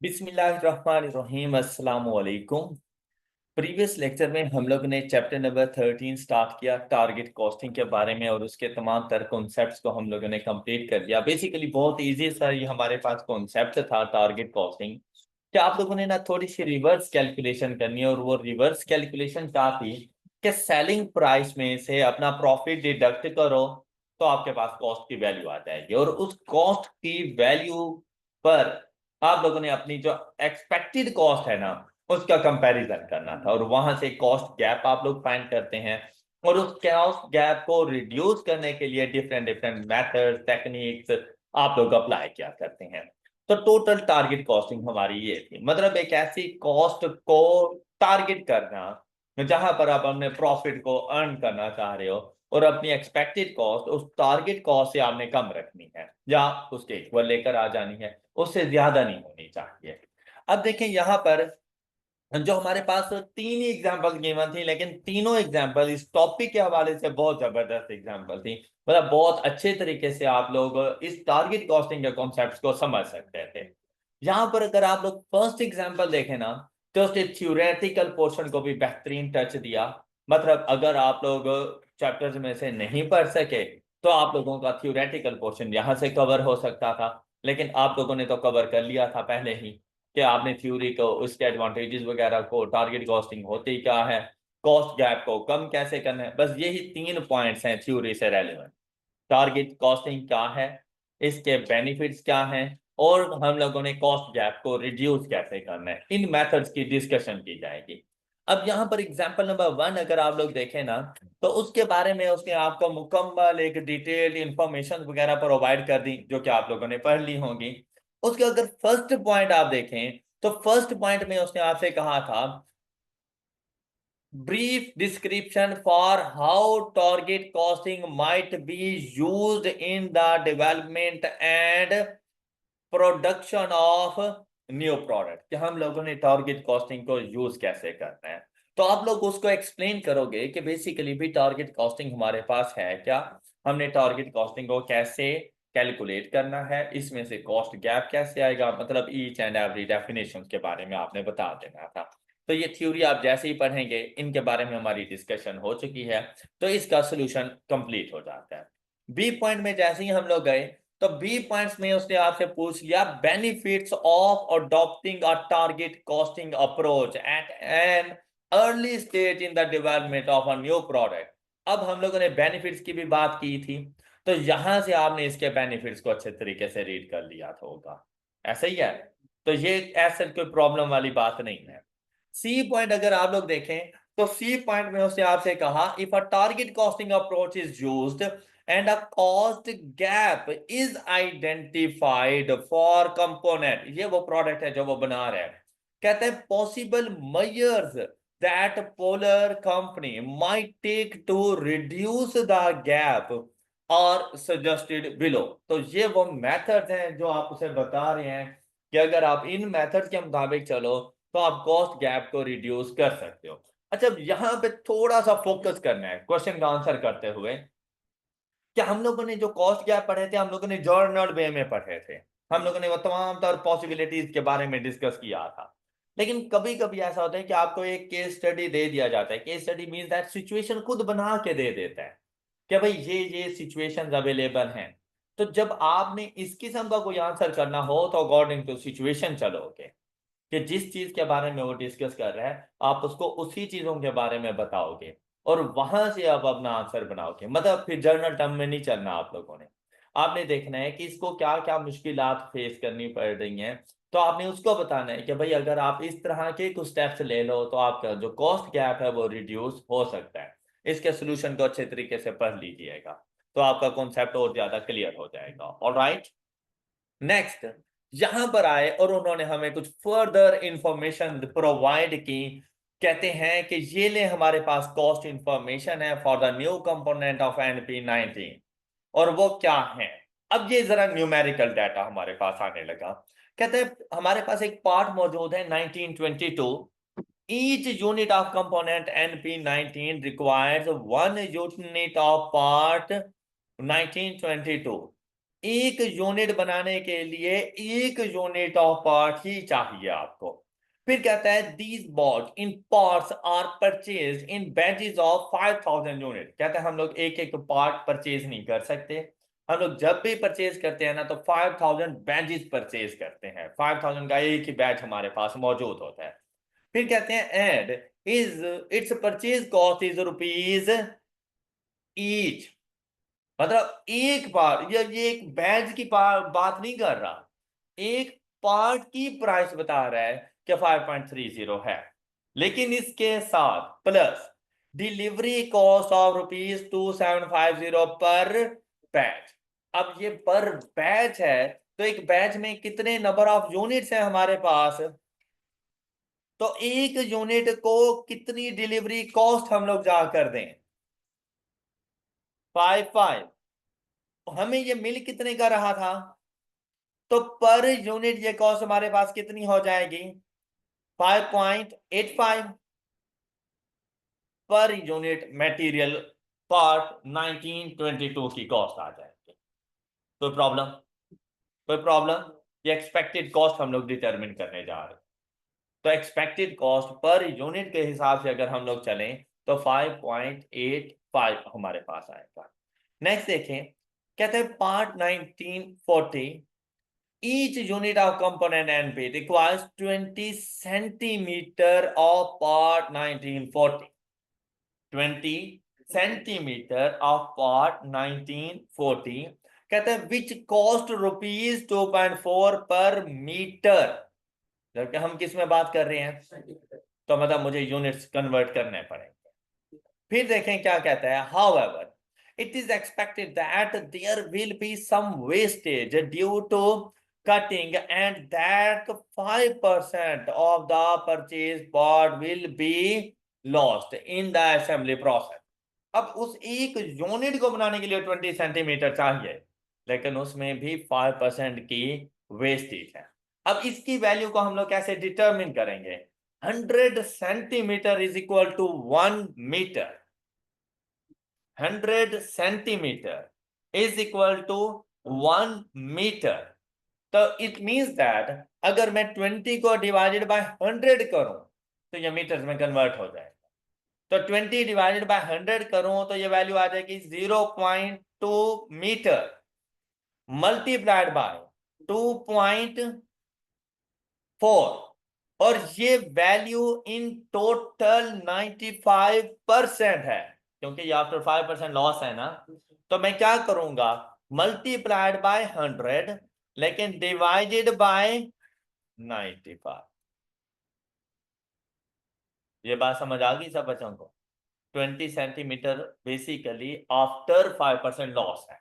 बिस्मिल्लाहिर्रहमानिर्रहीम अस्सलाम वालेकुम। प्रीवियस लेक्चर में हम लोग ने चैप्टर नंबर 13 स्टार्ट किया टारगेट कॉस्टिंग के बारे में और उसके तमाम तर कॉन्सेप्ट्स को हम लोगों ने कंप्लीट कर दिया। बेसिकली बहुत इजी सा ये हमारे पास कॉन्सेप्ट था टारगेट कॉस्टिंग कि आप लोगों ने ना थोड़ी सी रिवर्स कैलकुलेशन करनी है और वो रिवर्स कैलकुलेशन क्या थी कि सेलिंग प्राइस में से अपना प्रॉफिट डिडक्ट करो तो आपके पास कॉस्ट की वैल्यू आ जाएगी और उस कॉस्ट की वैल्यू पर आप लोगों ने अपनी जो एक्सपेक्टेड कॉस्ट है ना उसका कंपैरिजन करना था और वहां से कॉस्ट गैप आप लोग फाइंड करते हैं और उस कॉस्ट गैप को रिड्यूस करने के लिए डिफरेंट डिफरेंट मेथड्स टेक्निक्स आप लोग अप्लाई किया करते हैं। तो टोटल टारगेट कॉस्टिंग हमारी ये थी, मतलब एक ऐसी कॉस्ट को टारगेट करना जहां पर आप अपने प्रॉफिट को अर्न करना चाह रहे हो और अपनी एक्सपेक्टेड कॉस्ट उस टारगेट कॉस्ट से आपने कम रखनी है या उसके इक्वल लेकर आ जानी है, उससे ज्यादा नहीं होनी चाहिए। अब देखें यहाँ पर जो हमारे पास तीन ही एग्जांपल गिवन थी, लेकिन तीनों एग्जांपल इस टॉपिक के हवाले से बहुत जबरदस्त एग्जांपल थी। मतलब बहुत अच्छे तरीके से आप लोग इस टारगेट कॉस्टिंग के कॉन्सेप्ट्स को समझ सकते थे। यहाँ पर अगर आप लोग फर्स्ट एग्जांपल देखें ना तो उसने थ्योरेटिकल पोर्शन को भी बेहतरीन टच दिया। मतलब अगर आप लोग चैप्टर्स में से नहीं पढ़ सके तो आप लोगों का थ्योरेटिकल पोर्शन यहाँ से कवर हो सकता था, लेकिन आप लोगों ने तो कवर कर लिया था पहले ही कि आपने थ्योरी को उसके एडवांटेजेस वगैरह को, टारगेट कॉस्टिंग होती क्या है, कॉस्ट गैप को कम कैसे करना है, बस यही तीन पॉइंट्स हैं थ्योरी से रेलेवेंट। टारगेट कॉस्टिंग क्या है, इसके बेनिफिट्स क्या हैं और हम लोगों ने कॉस्ट गैप को रिड्यूस कैसे करना है, इन मेथड्स की डिस्कशन की जाएगी। अब यहाँ पर एग्जांपल नंबर 1 अगर आप लोग देखें ना तो उसके बारे में उसने आपको मुकम्मल एक डिटेल इंफॉर्मेशन वगैरह प्रोवाइड कर दी जो कि आप लोगों ने पढ़ ली होंगी। उसके अगर फर्स्ट पॉइंट आप देखें तो फर्स्ट पॉइंट में उसने आपसे कहा था brief description for how target costing might be used in the development and production of new product कि हम लोगों ने टारगेट कॉस्टिंग को यूज कैसे करना है। तो आप लोग उसको एक्सप्लेन करोगे कि बेसिकली भी टारगेट कॉस्टिंग हमारे पास है क्या, हमने टारगेट कॉस्टिंग को कैसे कैलकुलेट करना है, इसमें से कॉस्ट गैप कैसे आएगा, मतलब ईच एंड एवरी डेफिनेशन के बारे में आपने बता देना था। तो ये थ्योरी आप जैसे ही पढ़ेंगे इनके बारे में हमारी डिस्कशन हो चुकी है, तो इसका सोल्यूशन कंप्लीट हो जाता है। बी पॉइंट में जैसे ही हम लोग गए तो बी पॉइंट्स में उसने आपसे पूछ लिया benefits of adopting a target costing approach at an early stage in the development of a new product. अब हम लोगों ने बेनिफिट्स की भी बात की थी, तो यहां से आपने इसके बेनिफिट्स को अच्छे तरीके से रीड कर लिया था होगा, ऐसा ही है। तो ये ऐसा कोई प्रॉब्लम वाली बात नहीं है। सी पॉइंट अगर आप लोग देखें तो सी पॉइंट में उसने आपसे कहा if a target costing approach is used and a cost gap is identified for component, ये वो प्रोडक्ट है जो वो बना रहे हैं, कहते हैं possible measures that polar company might take to reduce the gap are suggested below। तो ये वो मेथड्स हैं जो आप उसे बता रहे हैं कि अगर आप इन मेथड्स के मुताबिक चलो तो आप कॉस्ट गैप को रिड्यूस कर सकते हो। अच्छा, यहां पे थोड़ा सा फोकस करना है क्वेश्चन का आंसर करते हुए कि हम लोगों ने जो कॉस्ट गैप पढ़े थे हम लोगों ने जर्नल वे में पढ़े थे, हम लोगों ने वो तमाम तर पॉसिबिलिटीज के बारे में डिस्कस किया था। लेकिन कभी कभी ऐसा होता है कि आपको एक केस स्टडी दे दिया जाता है, case study means that situation खुद बना के दे देता है कि भाई ये सिचुएशंस अवेलेबल हैं। तो जब आपने इस किस्म का कोई आंसर करना हो तो अकॉर्डिंग टू सिचुएशन चलोगे कि जिस चीज के बारे में वो डिस्कस कर रहा है आप उसको उसी चीजों के बारे में बताओगे और वहां से आप अपना आंसर बनाओगे। मतलब फिर जर्नल टर्म में नहीं चलना आप लोगों ने, आपने देखना है कि इसको क्या क्या मुश्किलात फेस करनी पड़ रही हैं, तो आपने उसको बताना है कि भाई अगर आप इस तरह के कुछ स्टेप्स ले लो तो आपका जो कॉस्ट गैप है वो रिड्यूस हो सकता है। इसके सोल्यूशन को अच्छे तरीके से पढ़ लीजिएगा तो आपका कॉन्सेप्ट और ज्यादा क्लियर हो जाएगा। ऑलराइट, नेक्स्ट यहां पर आए और उन्होंने हमें कुछ फर्दर इंफॉर्मेशन प्रोवाइड की। कहते हैं कि ये ले हमारे पास कॉस्ट इंफॉर्मेशन है for the new component of NP19 और वो क्या है। अब ये जरा न्यूमेरिकल डाटा हमारे पास आने लगा। कहते हैं हमारे पास एक पार्ट मौजूद है 1922, each unit of component NP19 requires one unit of part 1922 एक यूनिट बनाने के लिए एक यूनिट ऑफ पार्ट ही चाहिए आपको। फिर कहता है these bought in parts are purchase in batches of 5000 unit. कहता है हम लोग एक एक पार्ट परचेज नहीं कर सकते, हम लोग जब भी परचेज करते हैं ना तो 5000 बैचेस परचेज करते हैं, 5000 का एक ही बैच हमारे पास मौजूद होता है। फिर कहते हैं and is it's purchase cost is rupees each. मतलब एक बार ये एक बैच की बात नहीं कर रहा, एक पार्ट की प्राइस बता रहा है कि 5.30 है, लेकिन इसके साथ प्लस डिलीवरी कॉस्ट ऑफ ₹2750 पर बैच। अब ये पर बैच है तो एक बैच में कितने नंबर ऑफ यूनिट्स हैं हमारे पास, तो एक यूनिट को कितनी डिलीवरी कॉस्ट हम लोग जा कर दें, 55। हमें ये मिल कितने का रहा था, तो पर यूनिट ये कॉस्ट हमारे पास कितनी हो जाएगी, 5.85 पर यूनिट मटेरियल पार्ट 1922 की कॉस्ट आ जाएगी। कोई प्रॉब्लम, कोई प्रॉब्लम? ये एक्सपेक्टेड कॉस्ट हम लोग डिटरमिन करने जा रहे हैं, तो एक्सपेक्टेड कॉस्ट पर यूनिट के हिसाब से अगर हम लोग चलें तो 5.85 हमारे पास आएगा। नेक्स्ट देखें, कहते हैं part 1940 each unit of component NP requires 20 centimeter of part 1940, 20 centimeter of part 1940। कहते हैं which cost ₹2.4 पर मीटर। जबकि हम किस में बात कर रहे हैं, तो मतलब मुझे यूनिट्स कन्वर्ट करने पड़ेंगे। फिर देखें क्या कहता है, however it is expected that there will be some wastage due to cutting and that 5% of the purchase part will be lost in the assembly process। अब उस एक यूनिट को बनाने के लिए 20 सेंटीमीटर चाहिए, लेकिन उसमें भी 5% की वेस्टेज है। अब इसकी वैल्यू को हम लोग कैसे डिटरमिन करेंगे, 100 centimetre is equal to 1 metre, 100 centimetre is equal to 1 metre. तो इट मींस दैट अगर मैं 20 को डिवाइडेड बाय 100 करूं तो ये मीटर्स में कन्वर्ट हो जाएगा। तो 20 डिवाइडेड बाय 100 करूं तो ये वैल्यू आ जाएगी 0.2 मीटर मल्टीप्लाइड बाय 2.4, और ये वैल्यू इन टोटल 95% है, क्योंकि ये आफ्टर 5% लॉस है ना। तो मैं क्या करूंगा, मल्टीप्लाइड बाय 100 लेकिन डिवाइडेड बाय 95। ये बात समझ आ गई सब बच्चों को? 20 सेंटीमीटर बेसिकली आफ्टर 5% लॉस है,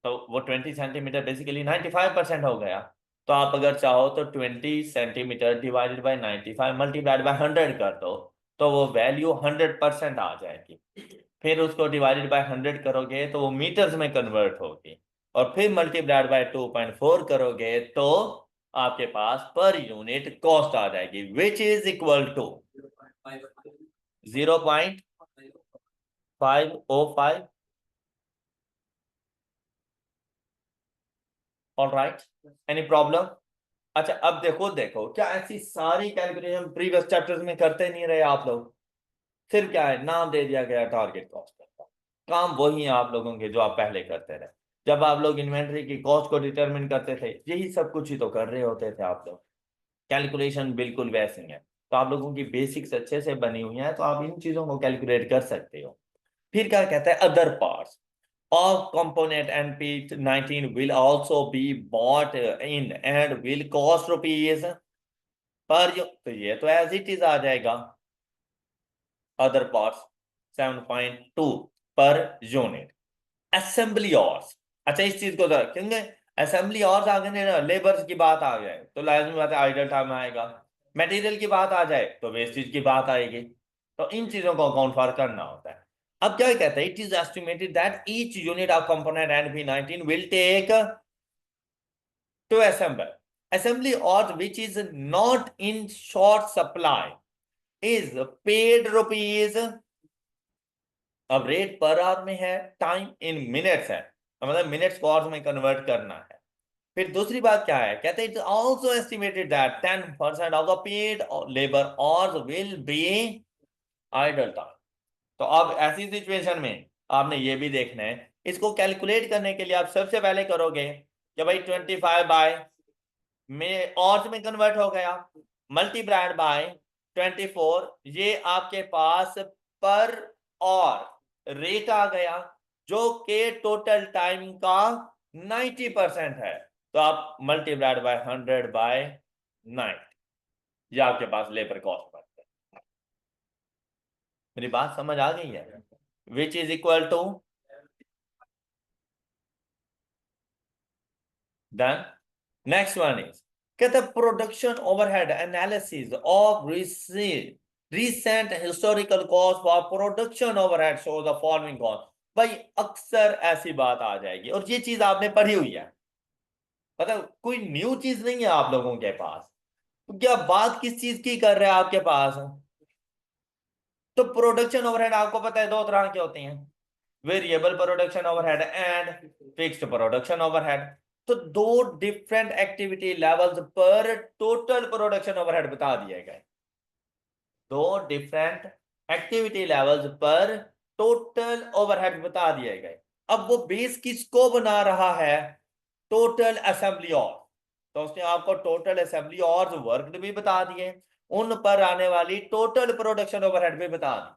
तो वो 20 सेंटीमीटर बेसिकली 95% हो गया। तो आप अगर चाहो तो 20 centimetre divided by 95 multiplied by 100 कर दो, तो वो वैल्यू 100% आ जाएगी। फिर उसको डिवाइडेड बाय 100 करोगे तो वो मीटर्स में कन्वर्ट होगी, और फिर मल्टीप्लाइड बाय 2.4 करोगे तो आपके पास पर यूनिट कॉस्ट आ जाएगी, which is equal to 0.505। All right, any problem? अच्छा अब देखो क्या ऐसी सारी कैलकुलेशन प्रीवियस चैप्टर्स में करते नहीं रहे आप लोग? फिर क्या है, नाम दे दिया गया टारगेट कॉस्ट का, काम वही है आप लोगों के जो आप पहले करते रहे। जब आप लोग इन्वेंट्री की कॉस्ट को डिटरमिन करते थे यही सब कुछ ही तो कर रहे होते थे आप लोग, कैलकुलेशन बिल्कुल वैसी है। तो आप लोगों की बेसिक्स अच्छे से बनी हुई है, तो आप इन चीजों को कैलकुलेट कर सकते हो। फिर क्या कहता है, other parts of component NP19 will also be bought in and will cost rupees पर तो ये तो एज इट इज आ जाएगा, other parts 7.2 per unit. Assembly ऑर्स, अच्छा इस चीज को क्योंकि असेंबली ऑर्स आ गए ना, लेबर्स की बात आ जाए तो लाजमी बात है आइडल टाइम आएगा, मटेरियल की बात आ जाए तो वेस्टेज की बात आएगी, तो इन चीजों को अकाउंट फॉर करना होता है। अब क्या कहता है, it is estimated that each unit of component NP19 will take to assemble assembly or which is not in short supply is paid rupees। अब रेट पर आवर में है, टाइम इन मिनट्स है, मतलब मिनट्स को hours में convert करना है। फिर दूसरी बात क्या है, कहते हैं it's also estimated that 10% of the paid labour hours will be idle time. तो अब ऐसी सिचुएशन में आपने ये भी देखना है, इसको कैलकुलेट करने के लिए आप सबसे पहले करोगे कि भाई 25 में और में कन्वर्ट हो गया, मल्टीप्लाइड बाय 24, ये आपके पास पर और रेट आ गया जो कि टोटल टाइम का 90% है। तो आप मल्टीप्लाइड बाय 100/90, ये आपके पास लेबर कॉस्ट बनता है। मेरी बात समझ आ गई है? Which is equal to, done. Next one is, कहते हैं production overhead analysis of recent historical cost for production overhead show the following cost. भाई अक्सर ऐसी बात आ जाएगी और ये चीज आपने पढ़ी हुई है, मतलब कोई न्यू चीज नहीं है आप लोगों के पास। तो क्या बात किस चीज की कर रहे हैं आपके पास? तो प्रोडक्शन ओवरहेड आपको पता है दो तरह के होते हैं, variable production overhead and fixed production overhead. तो दो डिफरेंट एक्टिविटी लेवल्स पर टोटल प्रोडक्शन ओवरहेड बता दिए गए, दो डिफरेंट एक्टिविटी लेवल्स पर टोटल ओवरहेड बता दिए गए। अब वो बेस किसको बना रहा है? टोटल असेंबली और, तो उसने आपको टोटल असेंबली और वर्क भी बता दिए, उन पर आने वाली टोटल प्रोडक्शन ओवरहेड भी बता दी।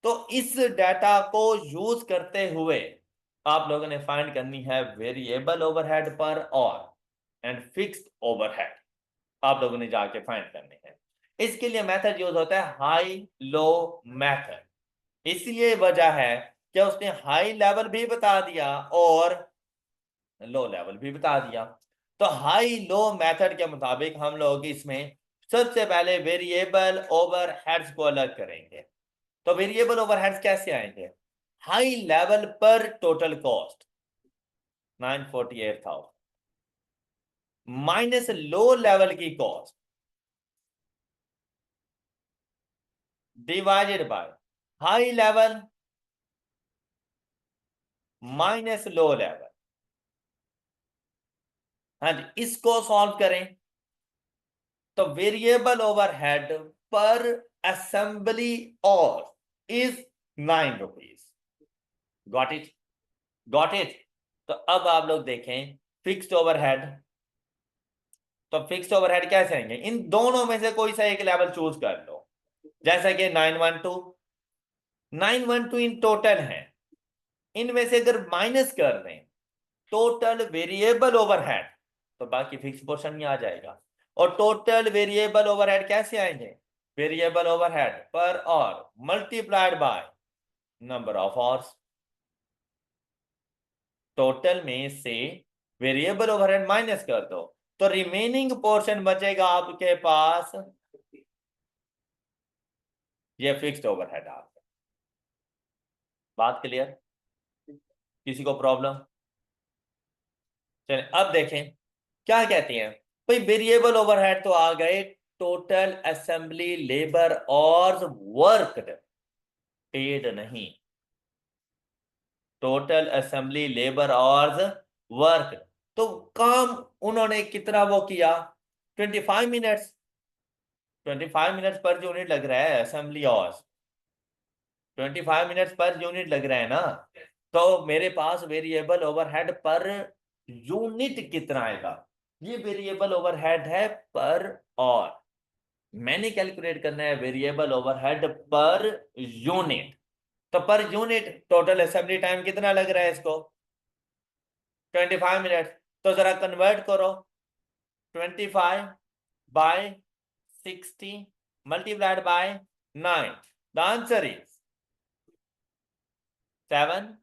तो इस डाटा को यूज करते हुए आप लोगों ने फाइंड करनी है वेरिएबल ओवरहेड पर और एंड फिक्स्ड ओवरहेड, आप लोगों ने जाके फाइंड करने हैं। इसके लिए मेथड यूज होता है हाई लो मेथड। इसलिए वजह है कि उसने हाई लेवल भी बता दिया और लो लेवल भी बता दिया। तो हाई लो मेथड के मुताबिक हम लोग इसमें सबसे पहले वेरिएबल ओवरहेड्स को अलग करेंगे। तो वेरिएबल ओवरहेड्स कैसे आएंगे? हाई लेवल पर total cost 948,000 minus low level की cost divided by high level minus low level. हाँ जी, इसको सॉल्व करें तो वेरिएबल ओवरहेड पर असेंबली और is 9 rupees. Got it? Got it? तो अब आप लोग देखें फिक्स्ड ओवरहेड। तो फिक्स्ड ओवरहेड कैसे आएंगे? इन दोनों में से कोई सा एक लेवल चूज कर लो, जैसा कि 912 इन टोटल है, इनमें से अगर माइनस कर दें टोटल वेरिएबल ओवरहेड तो बाकी फिक्स पोर्शन में आ जाएगा। और टोटल वेरिएबल ओवरहेड कैसे आएंगे? वेरिएबल ओवरहेड पर और multiplied by number of hours. Total में से वेरिएबल ओवरहेड माइनस कर दो तो रिमेनिंग पोर्शन बचेगा आपके पास, ये फिक्स्ड ओवरहेड। आपका बात क्लियर? किसी को प्रॉब्लम? चलिए अब देखें क्या कहती हैं। भाई वेरिएबल ओवरहेड तो आ गए, टोटल असेंबली लेबर और वर्क पेड नहीं, टोटल असेंबली लेबर और वर्क। तो काम उन्होंने कितना वो किया? 25 मिनट्स। 25 मिनट्स पर यूनिट लग रहा है असेंबली और 25 मिनट्स पर यूनिट लग रहा है ना। तो मेरे पास वेरिएबल ओवरहेड पर यूनिट कितना आएगा? ये वेरिएबल ओवरहेड है पर और मैंने कैलकुलेट करना है वेरिएबल ओवरहेड पर यूनिट। तो per unit total assembly time कितना लग रहा है इसको? 25 मिनट। तो जरा कन्वर्ट करो, 25/60 multiplied by 9, the answer is 7।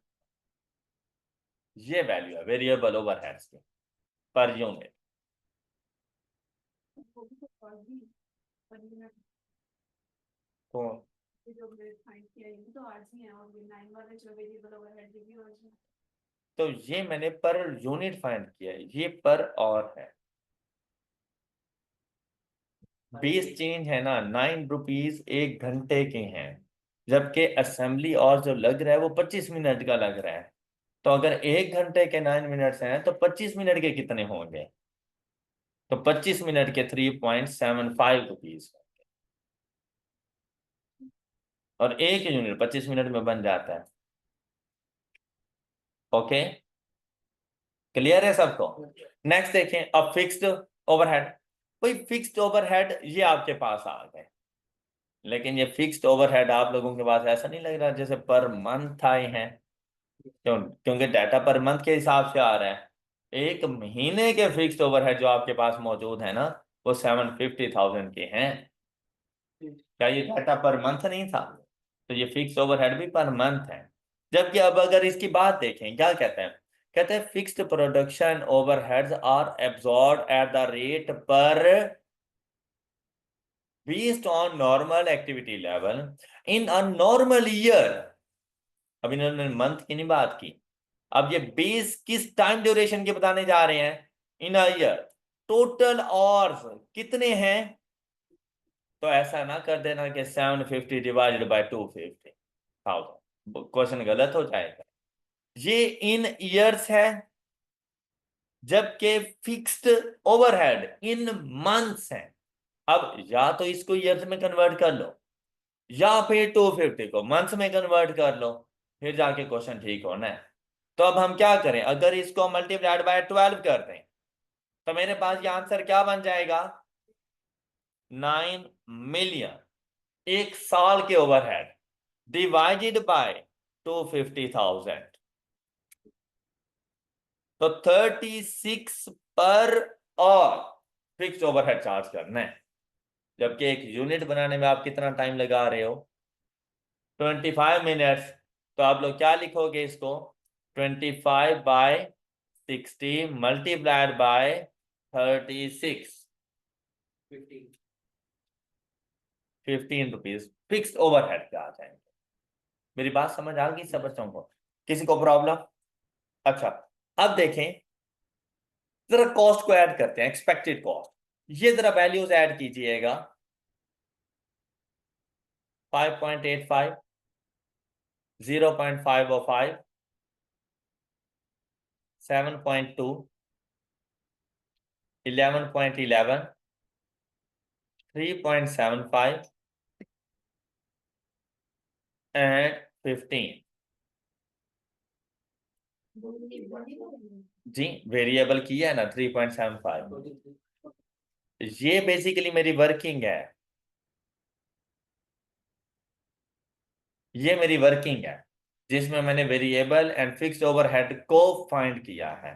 ये वैल्यू है वेरिएबल ओवरहेड्स की पर यूनिट। तो ये मैंने पर यूनिट फाइंड किया है, ये पर और है। बेस चेंज है ना, 9 रुपीज 1 घंटे के हैं, जबकि असेंबली और जो लग रहा है वो 25 मिनट का लग रहा है। तो अगर 1 घंटे के 9 मिनट्स हैं तो 25 मिनट के कितने होंगे? तो 25 मिनट के 3.75 रुपीज। और एक यूनिट 25 मिनट में बन जाता है। ओके, क्लियर है सबको? नेक्स्ट देखें, अब फिक्स्ड ओवरहेड। भाई फिक्स्ड ओवरहेड ये आपके पास आ गए, लेकिन ये फिक्स्ड ओवरहेड आप लोगों के पास ऐसा नहीं लग रहा जैसे पर मंथ आए हैं। क्यों? क्योंकि डाटा पर मंथ के हिसाब से आ रहा है। एक महीने के फिक्स्ड ओवरहेड जो आपके पास मौजूद है ना, वो 750,000 के हैं। क्या ये डाटा पर मंथ नहीं था? तो ये फिक्स ओवरहेड भी पर मंथ है। जबकि अब अगर इसकी बात देखें, क्या कहते हैं? कहते हैं fixed production overheads are absorb at the rate per based on normal activity level in a normal year. अब इन्होंने मंथ की नहीं बात की, अब ये बेस किस टाइम ड्यूरेशन के बताने जा रहे हैं? इन अ ईयर। टोटल आवर्स कितने हैं? तो ऐसा ना कर देना कि 750 डिवाइडेड बाय 250,000, क्वेश्चन गलत हो जाएगा। ये इन ईयर्स है, जबकि फिक्स्ड ओवरहेड इन मंथ्स है। अब या तो इसको ईयर्स में कन्वर्ट कर लो, या फिर 250 को मंथ्स में कन्वर्ट कर लो, फिर जाके क्वेश्चन ठीक होना है। तो अब हम क्या करें? अगर इसको मल्टीप्लाइड बाय 12 कर दें तो मेरे पास ये आंसर क्या बन जाएगा? 9 मिलियन। एक साल के ओवरहेड डिवाइडेड बाय 250,000, तो 36 पर और फिक्स ओवरहेड चार्ज करना है। जबकि एक यूनिट बनाने में आप कितना टाइम लगा रहे हो? 25 मिनट्स। तो आप लोग क्या लिखोगे इसको? 25/60 multiplied by 36, 15 rupees fix overhead पे आ जाएंगे। मेरी बात समझ आ गई सब बच्चों को? किसी को प्रॉब्लम? अच्छा, अब देखें, जरा कॉस्ट को ऐड करते हैं, एक्सपेक्टेड कॉस्ट। ये जरा वैल्यूज ऐड कीजिएगा। 5.85, 0.505, 7.2, 11.11, 3.75 एंड 15। जी वेरिएबल किया है ना 3.75। ये बेसिकली मेरी वर्किंग है, ये मेरी वर्किंग है जिसमें मैंने वेरिएबल एंड फिक्स्ड ओवरहेड को फाइंड किया है।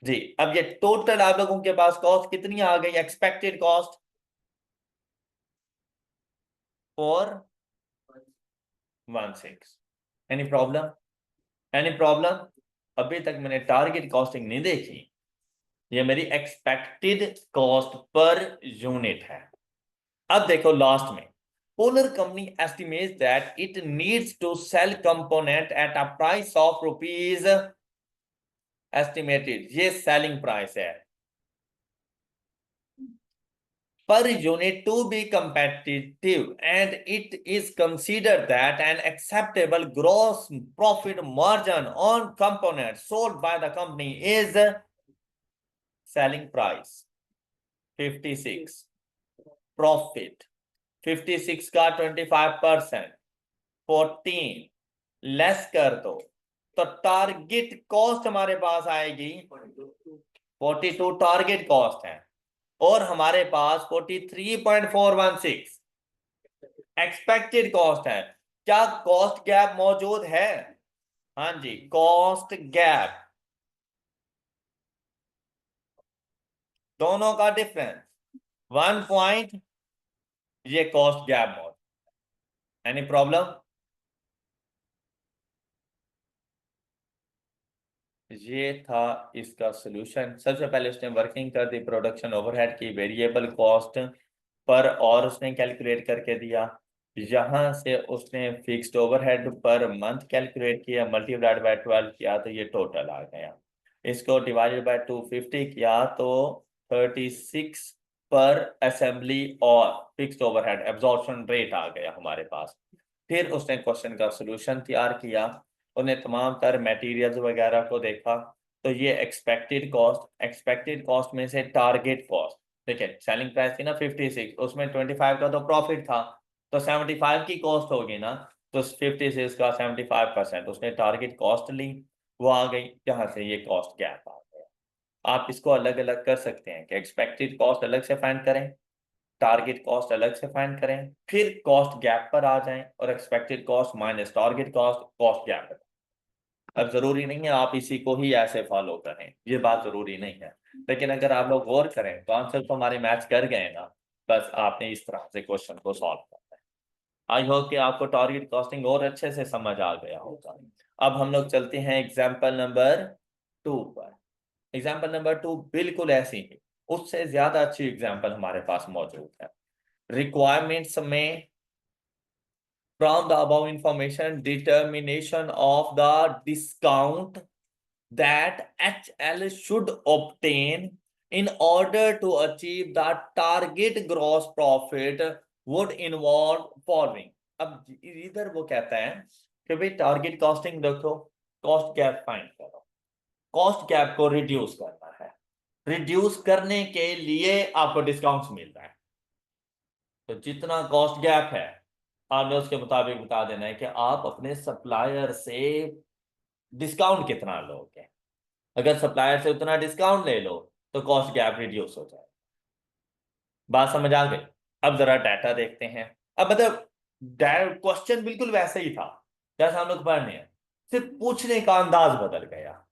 जी, अब ये टोटल आप लोगों के पास कॉस्ट कितनी आ गई? Expected cost 416। Any problem? Any problem? अभी तक मैंने टारगेट कॉस्टिंग नहीं देखी, ये मेरी एक्सपेक्टेड कॉस्ट पर यूनिट है। अब देखो लास्ट में, Polar company estimates that it needs to sell component at a price of rupees, estimated ये सेलिंग प्राइस है, per unit to be competitive, and it is considered that an acceptable gross profit margin on components sold by the company is selling price 56, profit 56 का 25%, 14 less कर दो तो target cost हमारे पास आएगी 42, target cost है, और हमारे पास 43.416 एक्सपेक्टेड कॉस्ट है। क्या कॉस्ट गैप मौजूद है? हाँ जी, कॉस्ट गैप, दोनों का डिफरेंस 1 पॉइंट, ये कॉस्ट गैप मौजूद। Any problem? ये था इसका सॉल्यूशन। सबसे पहले उसने वर्किंग कर दी प्रोडक्शन ओवरहेड की, वेरिएबल कॉस्ट पर और उसने कैलकुलेट करके दिया। यहां से उसने fixed overhead per month calculate किया, मल्टीप्लाइड बाय 12 किया तो ये टोटल आ गया। इसको डिवाइडेड बाय 250 किया तो 36 पर असेंबली और फिक्स्ड ओवरहेड एब्जॉर्प्शन रेट आ गया हमारे पास। फिर उसने क्वेश्चन का सॉल्यूशन तैयार किया उन्हें तमाम तर मटेरियल्स वगैरह को देखा, तो ये एक्सपेक्टेड कॉस्ट में से टारगेट कॉस्ट, देखिए सेलिंग प्राइस थी ना 56, उसमें 25 का तो प्रॉफिट था, तो 75 की कॉस्ट होगी ना, तो 56 का 75% उसने टारगेट कॉस्ट ली, वो आ गई, जहां से ये कॉस्ट गैप आ गया। आप इसको अलग अलग कर सकते हैं कि एक्सपेक्टेड कॉस्ट अलग से फाइंड करें, टारगेट कॉस्ट अलग से फाइंड करें, फिर कॉस्ट गैप पर आ जाएं और expected cost minus target cost gap पर। अब जरूरी नहीं है आप इसी को ही ऐसे फॉलो करें, ये बात जरूरी नहीं है, लेकिन अगर आप लोग गौर करें तो आंसर तो हमारे मैच कर गए ना, बस आपने इस तरह से क्वेश्चन को सॉल्व करना है। आई होप कि आपको टारगेट कॉस्टिंग और अच्छे से समझ आ गया होगा। अब हम लोग चलते हैं एग्जाम्पल नंबर 2 पर। एग्जाम्पल नंबर 2 बिल्कुल ऐसी ही, उससे ज्यादा अच्छी एग्जाम्पल हमारे पास मौजूद है। रिक्वायरमेंट्स में from the above information, determination of the discount that HL should obtain in order to achieve the target gross profit would involve following। अब इधर वो कहता है कि भाई टारगेट कॉस्टिंग रखो, कॉस्ट गैप फाइंड करो, कॉस्ट गैप को रिड्यूस करना है, रिड्यूस करने के लिए आपको डिस्काउंट्स मिल रहा है, तो जितना कॉस्ट गैप है आपने उसके मुताबिक बता देना है कि आप अपने सप्लायर से डिस्काउंट कितना लोगे। अगर सप्लायर से उतना डिस्काउंट ले लो तो कॉस्ट गैप रिड्यूस हो जाए। बात समझ आ गई? अब जरा डाटा देखते हैं। अब मतलब क्वेश्चन बिल्कुल वैसे ही था जैसा हम लोग पढ़ने हैं, सिर्फ पूछने का अंदाज बदल गया।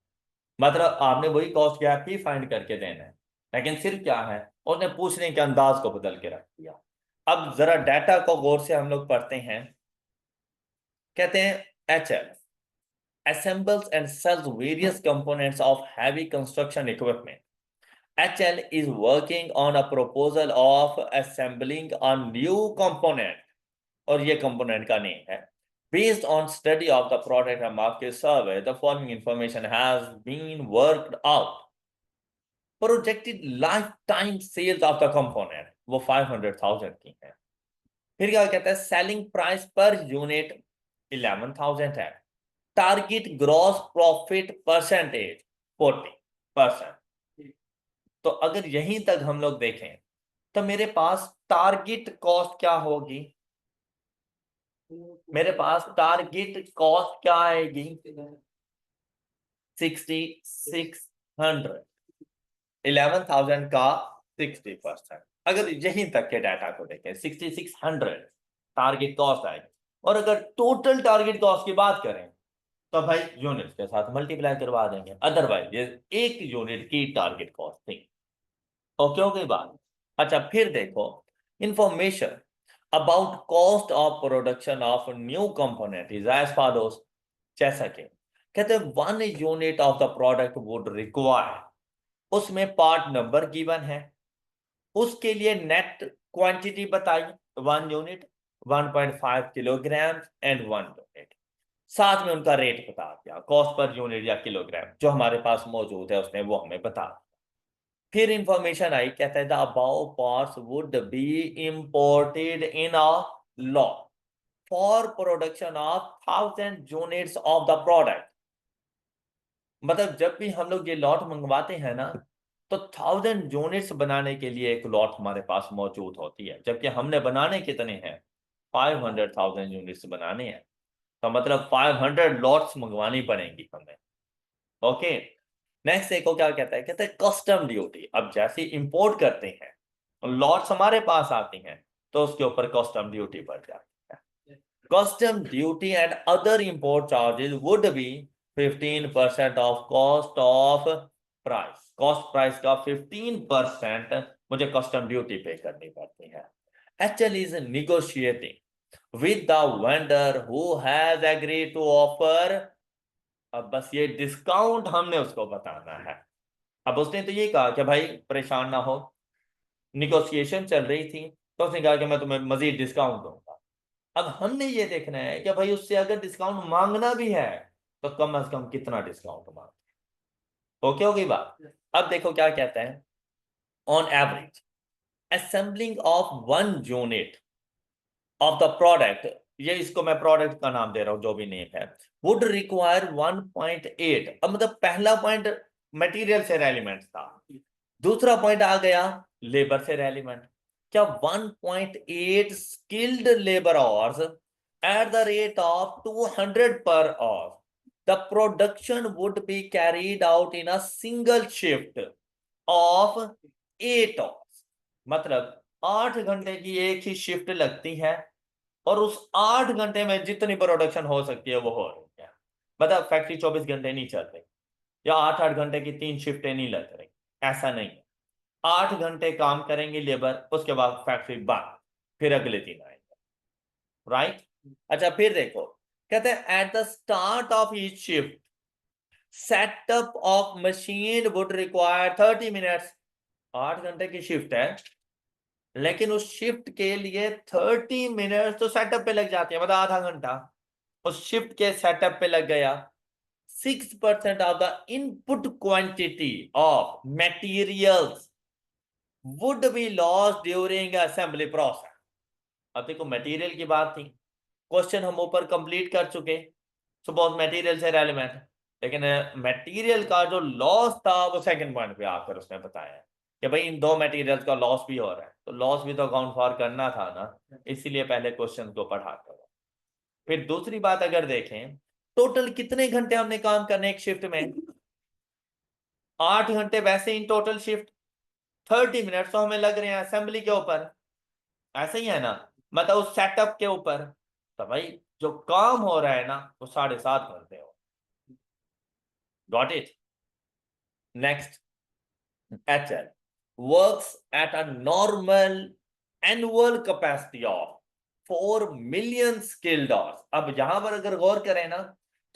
मतलब आपने वही कॉस्ट गैप ही फाइंड करके देना है, लेकिन सिर्फ क्या है, उसने पूछने के अंदाज को बदल के रख दिया। अब जरा डाटा को गौर से हम लोग पढ़ते हैं। कहते हैं HL assembles and sells various components of heavy construction equipment. HL is working on a proposal of assembling a new component, और ये component का name है। Based on study of the product and market survey, the following information has been worked out. Projected lifetime sales of the component वो 500,000 की है। फिर क्या कहता है, सेलिंग प्राइस पर यूनिट 11,000 है, टारगेट ग्रॉस प्रॉफिट परसेंटेज 40%। तो अगर यहीं तक हम लोग देखें तो मेरे पास टारगेट कॉस्ट क्या होगी, मेरे पास टारगेट कॉस्ट क्या आएगी 6600, 11,000 का 60%। अगर यहीं तक के डाटा को देखें 6600 टारगेट कॉस्ट आएगी, और अगर टोटल टारगेट कॉस्ट की बात करें तो भाई यूनिट के साथ मल्टीप्लाई करवा देंगे, अदरवाइज ये एक यूनिट की टारगेट कॉस्ट थी। ओके हो गई बात? अच्छा फिर देखो, information about cost of production of new component is as follows. जैसा कि कहते हैं 1 unit of the product would require, उसमें पार्ट नंबर गिवन है, उसके लिए नेट क्वांटिटी बताई 1 यूनिट 1.5 किलोग्राम एंड 1 यूनिट, साथ में उनका रेट बता दिया, कॉस्ट पर यूनिट या किलोग्राम जो हमारे पास मौजूद है उसने वो हमें बता दिया। फिर इंफॉर्मेशन आई, कहता है the above parts would be imported in a lot for production of 1000 units of the product. मतलब जब भी हम लोग ये लॉट मंगवाते हैं ना, तो 1000 यूनिट्स बनाने के लिए एक लॉट हमारे पास मौजूद होती है, जबकि हमने बनाने कितने हैं 500,000 यूनिट्स बनाने हैं, तो मतलब 500 लॉट्स मंगवानी पड़ेंगी हमें। ओके, नेक्स्ट देखो क्या कहता है, कहता है कस्टम ड्यूटी। अब जैसे इंपोर्ट करते हैं लॉट्स हमारे पास आती हैं तो उसके ऊपर कस्टम ड्यूटी बढ़ जाती है। Custom duty and other import charges would be 15% of cost of price. Cost price का 15% मुझे कस्टम ड्यूटी पे करनी पड़ती है। HL is negotiating with the vendor who has agreed to offer। अब बस ये डिस्काउंट हमने उसको बताना है। अब उसने तो ये कहा कि भाई परेशान ना हो, निगोशिएशन चल रही थी तो उसने कहा कि मैं तुम्हें मजीद डिस्काउंट दूंगा। अब हमने ये देखना है कि भाई उससे अगर डिस्काउंट मांगना भी है तो कम से कम कितना डिस्काउंट मांगे। ओके हो गई बात? अब देखो क्या कहता है, on average assembling of 1 unit of the product ये इसको मैं प्रोडक्ट का नाम दे रहा हूं, जो भी नेम है, वुड रिक्वायर 1.8। अब मतलब पहला पॉइंट मटेरियल से रेलिवेंट था, दूसरा पॉइंट आ गया लेबर से रेलिवेंट। क्या 1.8 skilled labour hours eight the rate of 200 per hour, the production would be carried out in a single shift of 8 hours. मतलब 8 घंटे की एक ही शिफ्ट लगती है और उस 8 घंटे में जितनी प्रोडक्शन हो सकती है वो हो रही है। मतलब फैक्ट्री 24 घंटे नहीं चल रही, या 8-8 घंटे की 3 शिफ्टें नहीं लग रही, ऐसा नहीं है। 8 घंटे काम करेंगे लेबर, उसके बाद फैक्ट्री बंद, फिर अगले दिन आएंगे, राइट। अच्छा फिर देखो, कहते हैं at the start of each shift setup of machine would require 30 minutes. 8 घंटे की शिफ्ट है, लेकिन उस शिफ्ट के लिए 30 मिनट तो सेटअप पे लग जाते हैं, मतलब आधा घंटा उस शिफ्ट के सेटअप पे लग गया। 6% of the input quantity of materials would be lost during assembly process. अब देखो मटेरियल की बात थी, क्वेश्चन हम ऊपर कंप्लीट कर चुके, सपोज मटेरियल से रेलिवेंट, लेकिन मटेरियल का जो लॉस था वो सेकंड पॉइंट पे आकर उसने बताया कि भाई इन दो मटेरियल्स का लॉस भी हो रहा है, तो लॉस भी तो अकाउंट फॉर करना था ना, इसीलिए पहले क्वेश्चन को पढ़ा कर। फिर दूसरी बात अगर देखें, टोटल कितने घंटे हमने काम करने एक शिफ्ट में, 8 घंटे वैसे इन टोटल शिफ्ट, 30 मिनट तो हमें लग रहे हैं असेंबली के ऊपर, ऐसे ही है ना, मतलब उस सेटअप के ऊपर, तो भाई जो काम हो रहा है ना वो 7.5 घंटे हो। Got it. Next, HL works at a normal annual capacity of 4 million skilled hours। अब यहां पर अगर गौर करें ना,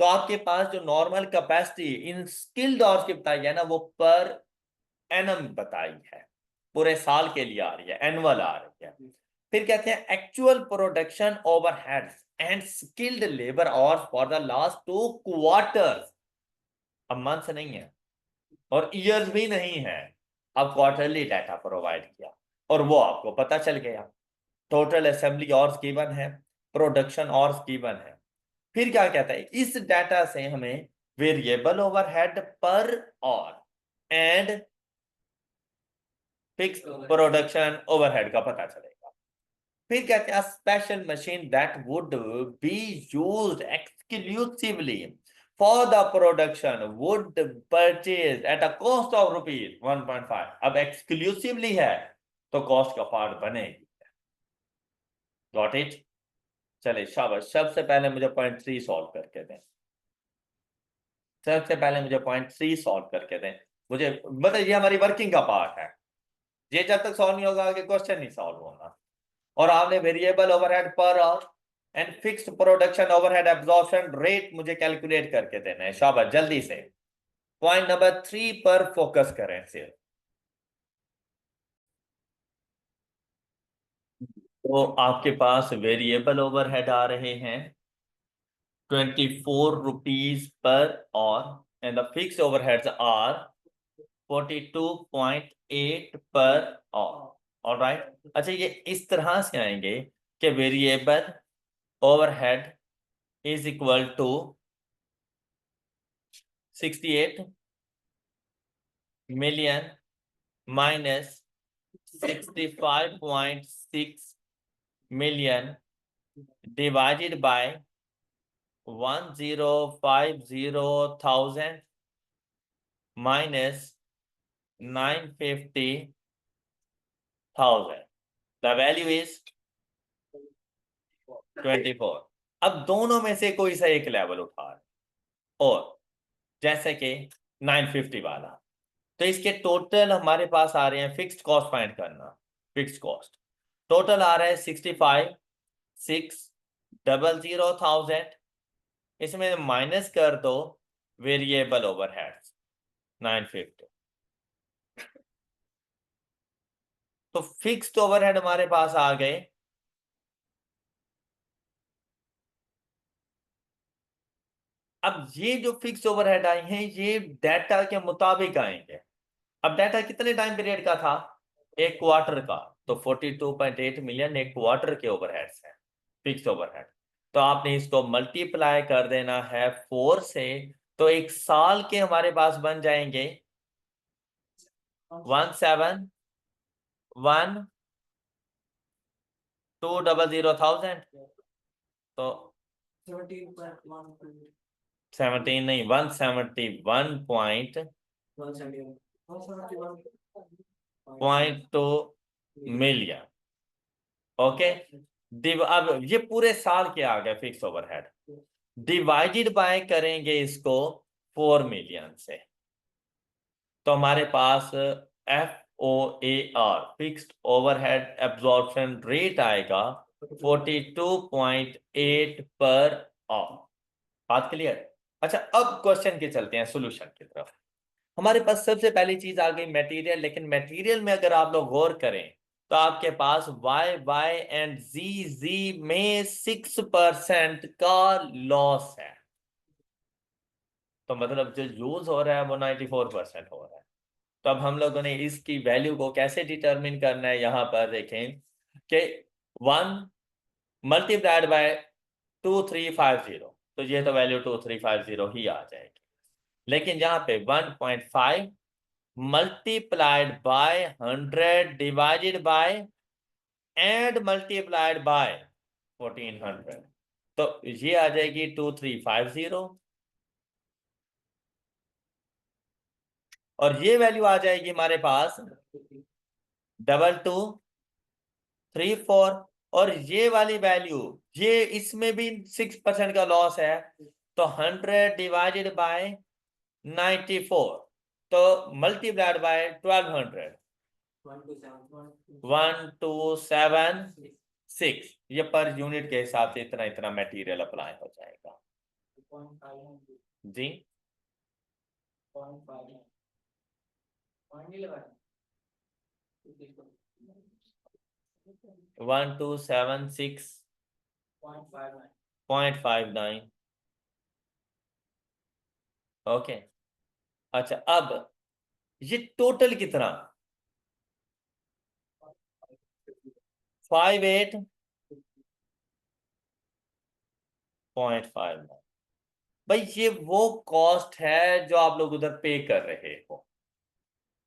तो आपके पास जो normal capacity in skilled hours की बताई है ना, वो पर एनम बताई है, पूरे साल के लिए आ रही है, एनुअल आ रही है। फिर कहते हैं actual production overheads and skilled labour hours for the last 2 quarters. अब मंथ नहीं है और ईयर्स भी नहीं है, अब क्वार्टरली डाटा प्रोवाइड किया और वो आपको पता चल गया। टोटल असेंबली और गिवन है, प्रोडक्शन और गिवन है। फिर क्या कहता है, इस डाटा से हमें वेरिएबल ओवरहेड पर hour and fix production overhead का पता चलेगा। फिर कहते हैं special machine that would be used exclusively for the production would purchase at a cost of ₹1.5। अब एक्सक्लूसिवली है तो कॉस्ट का पार्ट बनेगी। Got it. चले शाबाश, सबसे पहले मुझे पॉइंट 3 सॉल्व करके दें, सबसे पहले मुझे पॉइंट 3 सॉल्व करके दें। मुझे बताइए, हमारी वर्किंग का पार्ट है, ये जब तक सॉल्व नहीं होगा आगे क्वेश्चन नहीं सॉल्व होगा। और आपने variable overhead per hour and fixed production overhead absorption rate मुझे कैलकुलेट करके देना है। शाबाश, जल्दी से पॉइंट नंबर 3 पर फोकस करें सिर्फ। तो आपके पास वेरिएबल ओवरहेड आ रहे हैं 24 rupees per hour and the fix overheads are 42.8 per और। ऑलराइट, अच्छा ये इस तरह से आएंगे कि variable overhead is equal to 68 million minus 65.6 million divided by 1050,000 minus 950,000। The value is 24। अब दोनों में से कोई सा एक लेवल उठा रहे, और जैसे कि 950 वाला, तो इसके टोटल हमारे पास आ रहे हैं, फिक्स्ड कॉस्ट फाइंड करना, फिक्स्ड कॉस्ट टोटल आ रहा है 65,600,000। इसमें माइनस कर दो वेरिएबल ओवरहेड्स 950, तो फिक्स्ड ओवरहेड हमारे पास आ गए। अब ये जो फिक्स ओवरहेड आए हैं ये डाटा के मुताबिक आएंगे। अब डाटा कितने टाइम पीरियड का था, एक क्वार्टर का, तो 42.8 मिलियन एक क्वार्टर के ओवरहेड्स हैं, फिक्स ओवरहेड। तो आपने इसको मल्टीप्लाई कर देना है 4 से, तो एक साल के हमारे पास बन जाएंगे 171,200,000। तो 17 नहीं, 171.2 मिलियन। ओके, अब ये पूरे साल के आ गए फिक्स ओवरहेड, डिवाइडेड बाय करेंगे इसको 4 मिलियन से, तो हमारे पास FOAR fixed overhead absorption rate आएगा 42.8 पर आवर। बात क्लियर? अच्छा, अब क्वेश्चन के चलते हैं सॉल्यूशन की तरफ। हमारे पास सबसे पहली चीज आ गई मटेरियल, लेकिन मटेरियल में अगर आप लोग गौर करें तो आपके पास Y एंड Z में 6% का लॉस है, तो मतलब जो यूज हो रहा है वो 94% हो रहा है। तो अब हम लोगों ने इसकी वैल्यू को कैसे डिटरमिन करना है, यहां पर देखें कि 1 मल्टीप्लाइड बाय 2350, तो ये तो वैल्यू 2350 ही आ जाएगी। लेकिन यहाँ पे 1.5 multiplied by 100 divided by and multiplied bye 1400, तो ये आ जाएगी 2350, और ये वैल्यू आ जाएगी हमारे पास 2234, और ये वाली वैल्यू, ये इसमें भी 6% का लॉस है, तो 100 डिवाइडेड बाय 94, तो मल्टीप्लाइड बाय 1200, 1276, ये पर यूनिट के हिसाब से इतना इतना मटेरियल अप्लाई हो जाएगा जी। 1276.59। ओके, अच्छा अब ये टोटल कितना, 58.59। भाई ये वो कॉस्ट है जो आप लोग उधर पे कर रहे हो,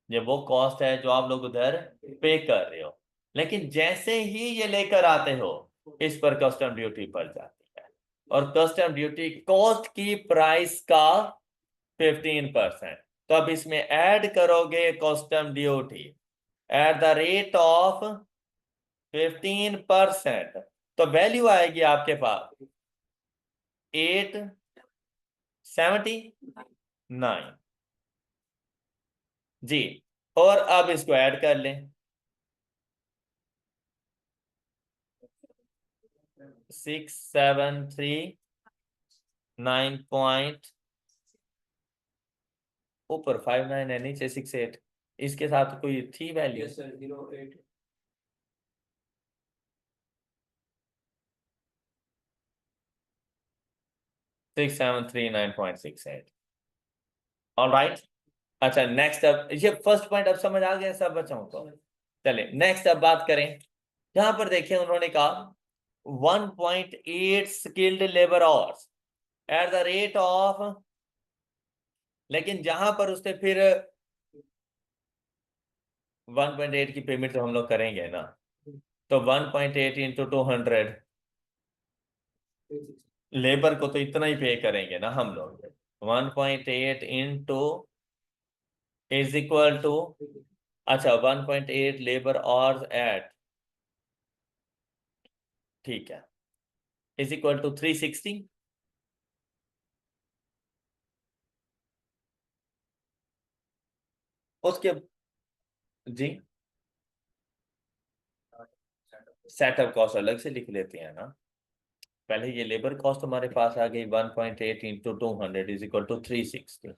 ये वो कॉस्ट है जो आप लोग उधर पे कर रहे हो, लेकिन जैसे ही ये लेकर आते हो इस पर कस्टम ड्यूटी पड़ जाती है, और कस्टम ड्यूटी कॉस्ट की प्राइस का 15%। तो अब इसमें ऐड करोगे custom duty eight the rate of 15%, तो वैल्यू आएगी आपके पास 879 जी। और अब इसको ऐड कर लें, 673.9 ऊपर 59 है, नीचे 68, इसके साथ कोई थी वैल्यू? 6739.68। ऑलराइट, अच्छा नेक्स्ट, अब ये फर्स्ट पॉइंट अब समझ आ गया सब बच्चों को? चलिए नेक्स्ट अब बात करें, यहां पर देखिए उन्होंने कहा 1.8 skilled labour hours eight the rate of, लेकिन जहां पर उसने फिर 1.8 की पेमेंट तो हम लोग करेंगे ना, तो 1.8 इंटू 200, लेबर को तो इतना ही पे करेंगे ना हम लोग, 1.8 इंटू इज इक्वल टू, अच्छा 1.8 लेबर आवर्स एट, ठीक है, इज इक्वल टू 360। उसके जी, सेटअप कॉस्ट अलग से लिख लेते हैं ना, पहले ये लेबर कॉस्ट हमारे पास आ गई 1.8 इंटू 200 इज इक्वल टू 360।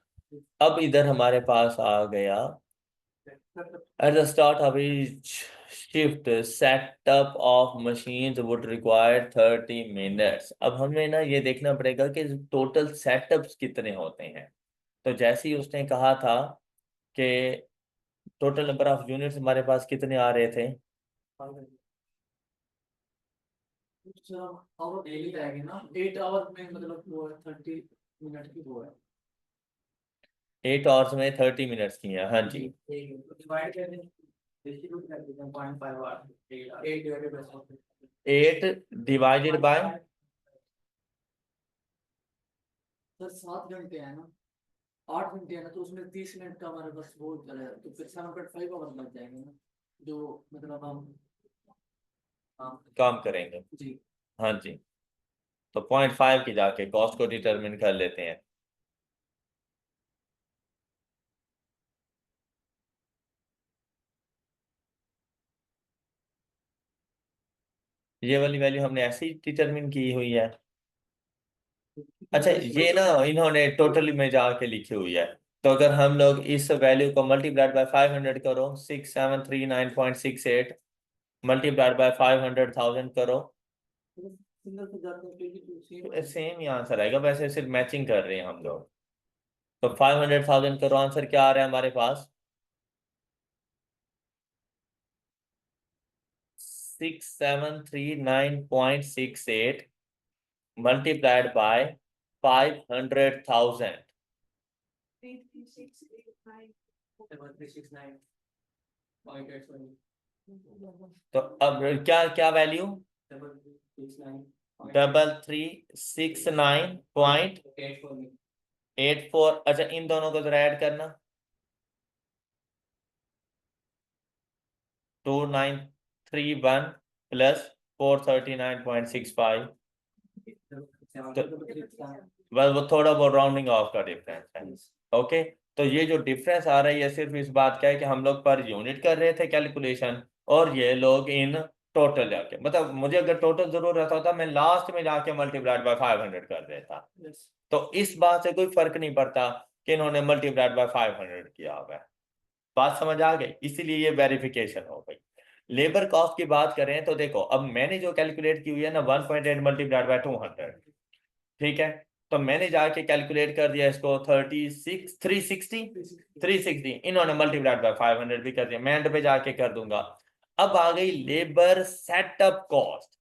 अब इधर हमारे पास आ गया at the start of each shift setup of machines would require 30 minutes। अब हमें ना ये देखना पड़ेगा कि टोटल सेटअप्स कितने होते हैं, तो जैसे ही उसने कहा था कि टोटल नंबर ऑफ यूनिट्स हमारे पास कितने आ रहे थे, आवर डेली रहेगी ना, 8 आवर में मतलब वो 30 मिनट की वो है। 8 आवर्स में 30 मिनट्स की है, हाँ जी। डिवाइड कर दें, डिस्ट्रीब्यूट कर देते हैं 0.5 hour, 8 divided by 8 divided by sir 7 घंटे है ना, 8 घंटे है ना, तो उसमें 30 मिनट का हमारे पास वो चला तो फिर 7.5 आवर लग जाएंगे ना, जो मतलब हम काम करेंगे। जी। हाँ जी, तो 0.5 की जाके कॉस्ट को डिटरमिन कर लेते हैं। ये वाली वैल्यू हमने ऐसे ही डिटरमिन की हुई है। अच्छा, ये ना इन्होंने टोटली में जाके लिखी हुई है। तो अगर हम लोग इस वैल्यू को मल्टीप्लाइड बाय 500 करो, 6739.68 मल्टीप्लाइड बाय 500,000 करो, सिंगल से जाते हैं क्योंकि सेम ही आंसर आएगा। वैसे सिर्फ मैचिंग कर रहे हैं हम लोग। तो 500,000 करो, आंसर क्या आ रहा है हमारे पास? 6739.68 multiplied by 500,000। 369.8 तो अब क्या क्या वैल्यू? 3369.84। अच्छा, इन दोनों को जरा ऐड करना। 2931 प्लस 439.65। बस वो थोड़ा बहुत राउंडिंग ऑफ का डिफरेंस है। ओके, तो ये जो डिफरेंस आ रहा है ये सिर्फ इस बात का है कि हम लोग पर यूनिट कर रहे थे कैलकुलेशन, और ये लोग इन टोटल जाके, मतलब मुझे अगर टोटल जरूरत होता मैं लास्ट में जाके मल्टीप्लाइड बाय 500 कर देता। तो इस बात से कोई फर्क नहीं पड़ता कि इन्होंने मल्टीप्लाइड बाय 500 किया हुआ है। बात समझ आ गई? इसीलिए ये वेरिफिकेशन हो गई। लेबर कॉस्ट की बात करें तो देखो, अब मैंने जो कैलकुलेट की हुई है ना 1.8 मल्टीप्लाइड बाय 200, ठीक है। तो मैंने जाके कैलकुलेट कर दिया इसको 36 360 इन्होंने मल्टीप्लाइड बाय 500 भी कर दिया, मैं एंड पे जाके कर दूंगा। अब आ गई लेबर सेटअप कॉस्ट।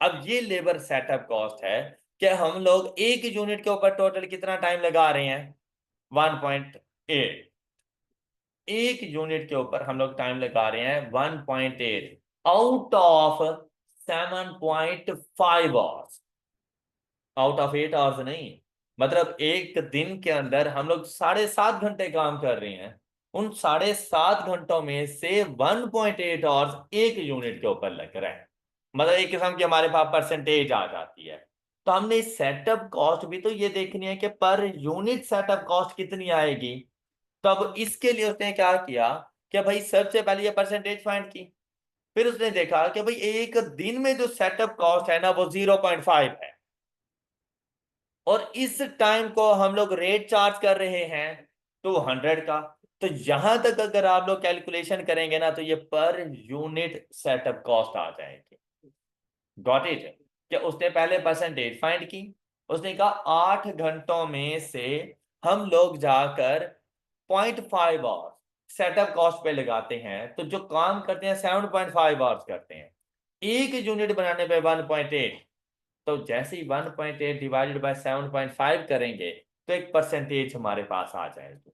अब ये लेबर सेटअप कॉस्ट है कि हम लोग एक यूनिट के ऊपर टोटल कितना टाइम लगा रहे हैं? 1.8। एक यूनिट के ऊपर हम लोग टाइम लगा रहे हैं 1.8 out of 7.5 hours. Out of 8 hours नहीं, मतलब एक दिन के अंदर हम लोग 7.5 घंटे काम कर रहे हैं। उन 7.5 घंटों में से 1.8 आवर्स एक यूनिट के ऊपर लग रहा है। मतलब एक किस्म की हमारे पास परसेंटेज आ जाती है। तो हमने सेटअप कॉस्ट भी तो ये देखनी है कि पर यूनिट सेटअप कॉस्ट कितनी आएगी। तो अब इसके लिए उसने क्या किया कि भाई सबसे पहले ये परसेंटेज फाइंड की। फिर उसने देखा कि भाई एक दिन में जो सेटअप कॉस्ट है ना वो 0.5 है, और इस टाइम को हम लोग रेट चार्ज कर रहे हैं 200 का। तो यहां तक अगर आप लोग कैलकुलेशन करेंगे ना तो ये पर यूनिट सेटअप कॉस्ट आ जाएगी। Got it? कि उसने पहले परसेंटेज फाइंड की। उसने कहा 8 घंटों में से हम लोग जाकर 0.5 आवर्स सेटअप कॉस्ट पे लगाते हैं, तो जो काम करते हैं 7.5 आवर्स करते हैं। एक यूनिट बनाने पे 1.8, तो जैसे ही 1.8 डिवाइडेड बाय 7.5 करेंगे तो एक परसेंटेज हमारे पास आ जाएगी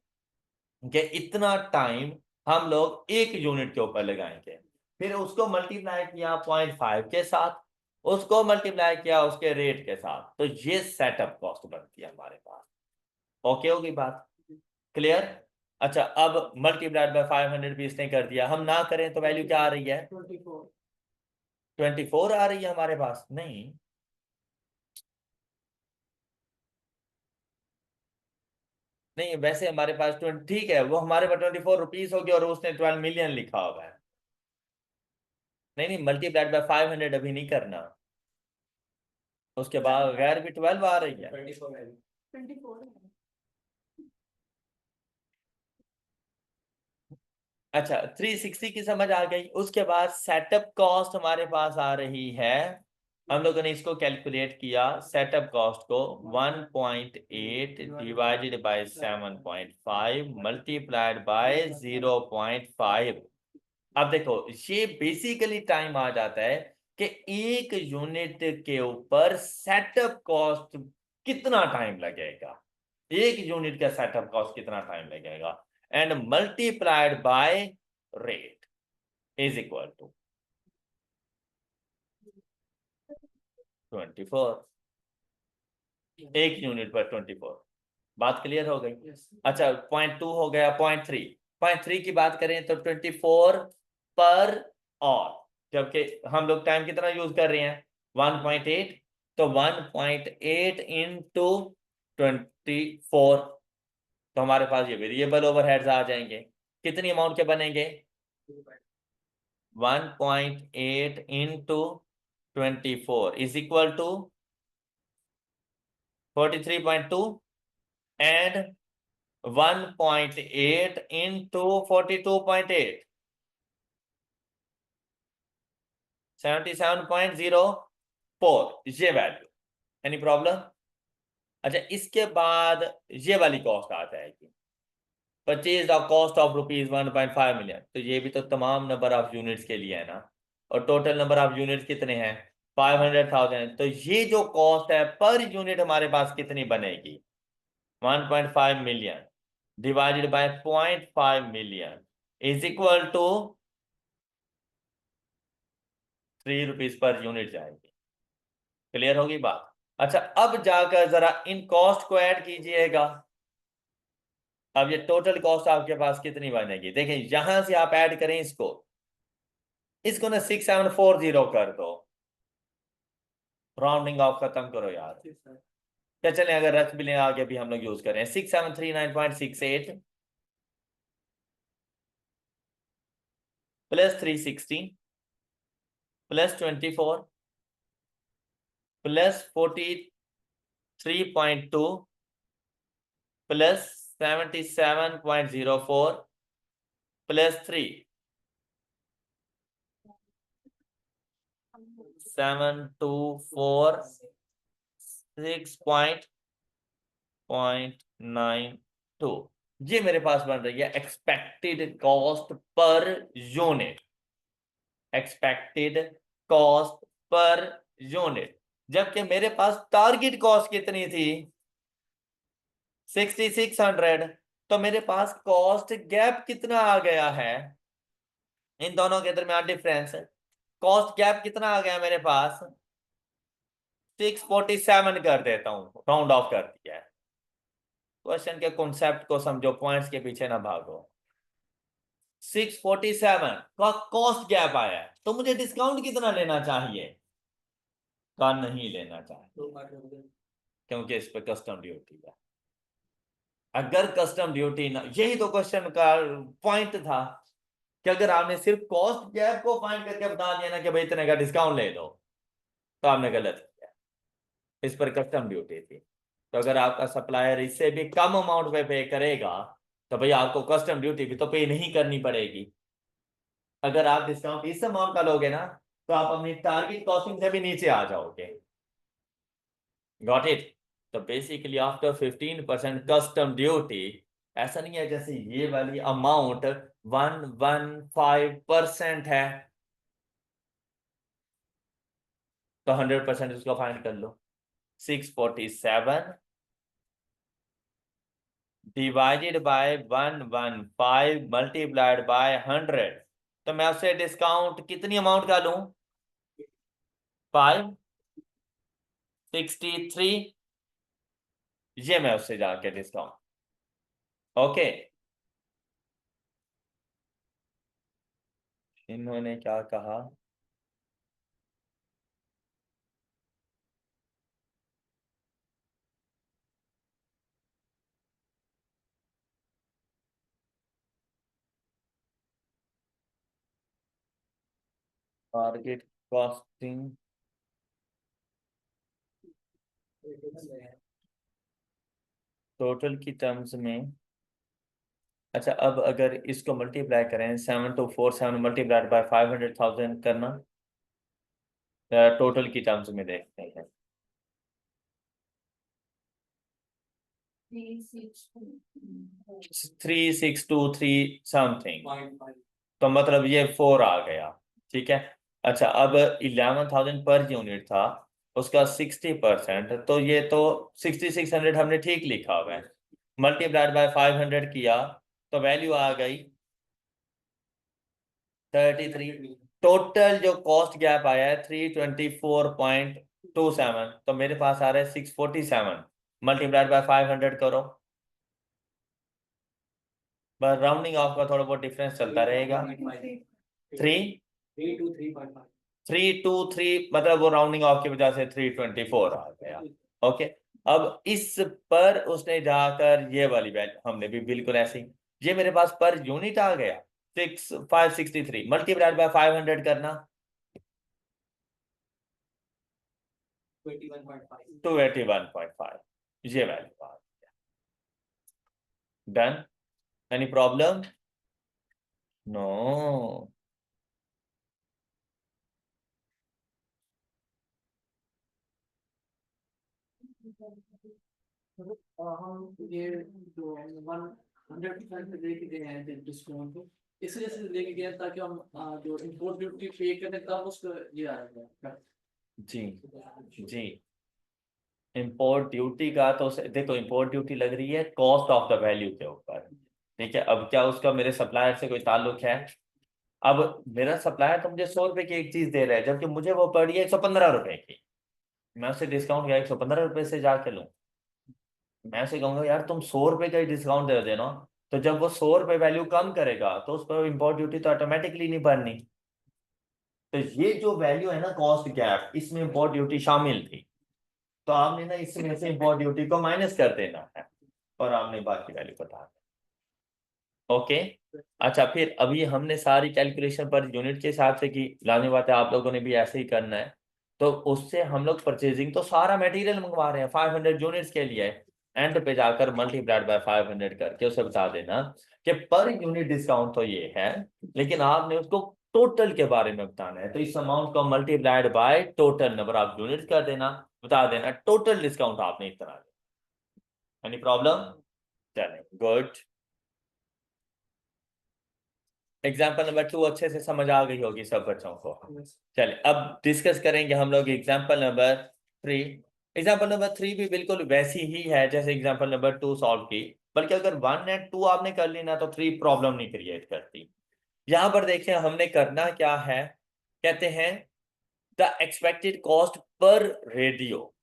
कि इतना टाइम हम लोग एक यूनिट के ऊपर लगाएंगे। फिर उसको मल्टीप्लाई किया 0.5 के साथ, उसको मल्टीप्लाई किया उसके रेट के साथ, तो ये सेटअप कॉस्ट बनती है हमारे पास। ओके होगी बात? क्लियर? अच्छा, अब मल्टीप्लाइड बाय 500 भी इसने कर दिया। हम ना करें तो वैल्यू क्या आ रही है? 24 आ रही है हमारे पास। नहीं, नहीं वैसे हमारे पास 20, ठीक है, वो हमारे पास 24 रुपीज होगी और उसने 12 मिलियन लिखा हुआ है। नहीं नहीं, मल्टीप्लाइड बाय 500 अभी नहीं करना, उसके बाद गैर भी 12 आ रही है। 24 है। अच्छा, 360 की समझ आ गई। उसके बाद सेटअप कॉस्ट हमारे पास आ रही है। हम लोगों ने इसको कैलकुलेट किया सेटअप कॉस्ट को 1.8 डिवाइडेड बाय 7.5 मल्टीप्लाइड बाय 0.5। अब देखो ये बेसिकली टाइम आ जाता है कि एक यूनिट के ऊपर सेटअप कॉस्ट कितना टाइम लगेगा, एक यूनिट का सेटअप कॉस्ट कितना टाइम लगेगा, and multiplied by rate is equal to 24, एक यूनिट पर 24। बात क्लियर हो गई? Yes. अच्छा, पॉइंट 2 हो गया। पॉइंट थ्री की बात करें तो 24 पर और, जबकि हम लोग टाइम कितना यूज कर रहे हैं 1.8, तो 1.8 इंटू 24, तो हमारे पास ये वेरिएबल ओवरहेड्स आ जाएंगे। कितनी अमाउंट के बनेंगे? 1.8 into 24 is equal to 43.2 and 1.8 into 42.8, 77.04, ये वैल्यू। Any problem? अच्छा, इसके बाद ये वाली कॉस्ट आ जाएगी, purchase of cost of ₹1.5 million, तो ये भी तो तमाम नंबर ऑफ यूनिट्स के लिए है ना, और टोटल नंबर ऑफ यूनिट्स कितने हैं 500,000, तो ये जो कॉस्ट है पर यूनिट हमारे पास कितनी बनेगी 1.5 million divided by 0.5 million is equal to 3 rupees per unit जाएगी। क्लियर होगी बात? अच्छा, अब जाकर जरा इन कॉस्ट को ऐड कीजिएगा। अब ये टोटल कॉस्ट आपके पास कितनी बनेगी, देखें यहां से आप ऐड करें इसको ना 6740 कर दो, राउंडिंग ऑफ खत्म करो यार। क्या चलें, अगर रख भी लें आगे भी हम लोग यूज करें 6739.68 plus 360 plus 24 plus 43.2 plus 77.04 plus 3 724 6.92, ये मेरे पास बन रही है expected cost per unit, expected cost per unit, जबकि मेरे पास टारगेट कॉस्ट कितनी थी 6600, तो मेरे पास कॉस्ट गैप कितना आ गया है, इन दोनों के दरमियान डिफरेंस, कॉस्ट गैप कितना आ गया मेरे पास 647 कर देता हूं, राउंड ऑफ कर दिया है। क्वेश्चन के कॉन्सेप्ट को समझो, पॉइंट्स के पीछे ना भागो। 647 का कॉस्ट गैप आया है, तो मुझे डिस्काउंट कितना लेना चाहिए, का नहीं लेना चाहिए, क्योंकि इस पे कस्टम ड्यूटी है। अगर कस्टम ड्यूटी ना, यही तो क्वेश्चन का पॉइंट था कि अगर आपने सिर्फ कॉस्ट गैप को फाइंड करके बता दिया ना कि भाई इतने का डिस्काउंट ले लो, तो आपने गलत किया, इस पर कस्टम ड्यूटी थी। तो अगर आपका सप्लायर इससे भी कम अमाउंट पे पे करेगा, तो भाई आपको कस्टम ड्यूटी भी तो पे नहीं करनी पड़ेगी। अगर आप डिस्काउंट इस अमाउंट का लोगे ना, तो आप अपनी टारगेट कॉस्टिंग से भी नीचे आ जाओगे। Got it? तो बेसिकली आफ्टर 15% कस्टम ड्यूटी, ऐसा नहीं है जैसे ये वाली अमाउंट 115% है, तो 100% उसको फाइंड कर लो। 647 डिवाइडेड बाय 115 मल्टीप्लाइड बाय 100, तो मैं उससे डिस्काउंट कितनी अमाउंट का लूं 563, ये मैं उससे जाके डिस्काउंट। ओके, इन्होंने क्या कहा, टारगेट कॉस्टिंग टोटल की टर्म्स में। अच्छा, अब अगर इसको मल्टीप्लाई करें 7247 मल्टीप्लाइड बाय 500,000 करना, टोटल की टर्म्स में देखते हैं 3623 समथिंग, तो मतलब ये 4 आ गया। ठीक है, अच्छा, अब 11,000 पर यूनिट था, उसका 60%, तो ये तो 6600 हमने ठीक लिखा हुआ है, मल्टीप्लाइड बाय 500 किया तो वैल्यू आ गई 33। टोटल जो कॉस्ट गैप आया है 324.27, तो मेरे पास आ रहा है 647, मल्टीप्लाइड बाय 500 करो, बस राउंडिंग ऑफ का थोड़ा बहुत डिफरेंस चलता रहेगा। 323 मतलब वो राउंडिंग ऑफ की वजह से 324 आ गया। ओके, अब इस पर उसने जाकर ये वाली वैल्यू हमने भी बिल्कुल ऐसी, ये मेरे पास पर यूनिट आ गया 6563, मल्टीप्लाइड बाय 500 करना 281.5, ये वैल्यू आ गया। Done, any problem? नो। हम ये जो 100% लेके गए हैं डिस्काउंट को, इसलिए से लेके गए हैं ताकि हम जो इम्पोर्ट ड्यूटी पे करें तब उसका ये आएगा। जी जी, इंपोर्ट ड्यूटी का तो देखो, इंपोर्ट ड्यूटी लग रही है कॉस्ट ऑफ द वैल्यू के ऊपर, ठीक है। अब क्या उसका मेरे सप्लायर से कोई ताल्लुक है? अब मेरा सप्लायर तो मुझे 100 रुपए की एक चीज दे रहा है, जबकि मुझे वो पड़ी है 115 रुपए की, मैं उसे डिस्काउंट या 115 रुपए से जाके लूँ? मैं उसे कहूंगा यार तुम 100 रुपए का ही डिस्काउंट दे देना, तो जब वो 100 रुपए वैल्यू कम करेगा तो उस पर इंपोर्ट ड्यूटी तो ऑटोमेटिकली नहीं भरनी। तो ये जो वैल्यू है ना कॉस्ट गैप, इसमें इंपोर्ट ड्यूटी शामिल थी, तो आपने ना इसमें से इंपोर्ट ड्यूटी को माइनस कर देना है और आपने बाकी वैल्यू बता दी। ओके, अच्छा, फिर अभी हमने सारी कैलकुलेशन पर यूनिट के हिसाब से की, लानी बात है आप लोगों ने भी ऐसे ही करना है। तो उससे हम लोग परचेजिंग तो सारा मटेरियल मंगवा रहे हैं 500 यूनिट्स के लिए, एंड पे जाकर मल्टीप्लाइड बाय 500 करके उसे बता देना कि पर यूनिट डिस्काउंट तो ये है, लेकिन आपने उसको टोटल के बारे में बताना है, तो इस अमाउंट को multiplied by total number of units कर देना, बता देना टोटल डिस्काउंट आपने इतना देना। Any problem? चलें, गुड। एग्जाम्पल नंबर 2 अच्छे से समझ आ गई होगी सब बच्चों को। चलिए अब डिस्कस करेंगे हम लोग एग्जाम्पल नंबर 3। एग्जाम्पल नंबर 3 भी बिल्कुल वैसी ही है जैसे एग्जाम्पल नंबर 2 सॉल्व की, बल्कि अगर 1 एंड 2 आपने कर ली ना तो 3 प्रॉब्लम नहीं क्रिएट करती। यहां पर देखें हमने करना क्या है, कहते हैं the expected cost per radio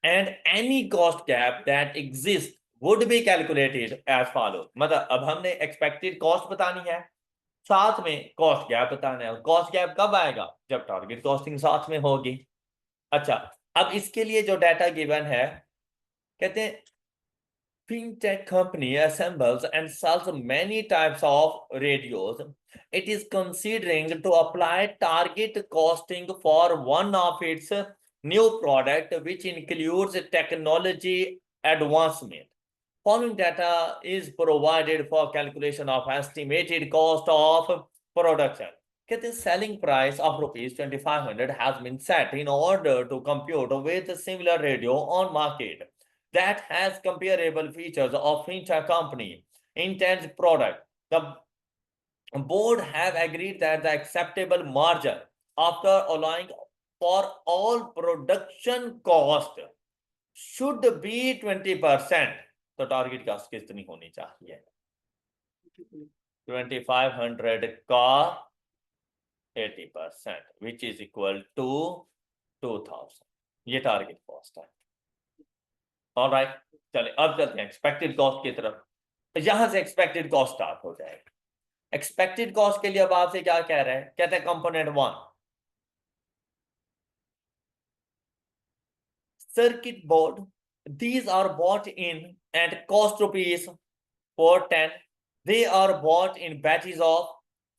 and any cost gap that exists would be calculated as follows। मतलब अब हमने एक्सपेक्टेड कॉस्ट बतानी है, साथ में कॉस्ट गैप बताना है, और कॉस्ट गैप कब आएगा? जब टारगेट कॉस्टिंग साथ में होगी। अच्छा, अब इसके लिए जो डाटा गिवन है, कहते हैं fintech company assembles and sells many types of radios. It is considering to apply target costing for one of its new product, which includes technology advancement. Following data is provided for calculation of estimated cost of production. The selling price of rupees 2500 has been set in order to compute with similar radio on market that has comparable features of fintech company intended product. The board have agreed that the acceptable margin after allowing for all production cost should be 20%। तो target cost कितनी होनी चाहिए? 2500 का 80%, विच is equal to 2000। ये target cost है। Alright, चलिए अब चलते हैं एक्सपेक्टेड कॉस्ट की तरफ। यहां से एक्सपेक्टेड कॉस्ट स्टार्ट हो जाएगा। एक्सपेक्टेड कॉस्ट के लिए अब आपसे क्या कह रहे हैं, कहते हैं component 1 circuit board। These are bought in at cost rupees 410। They are bought in batches of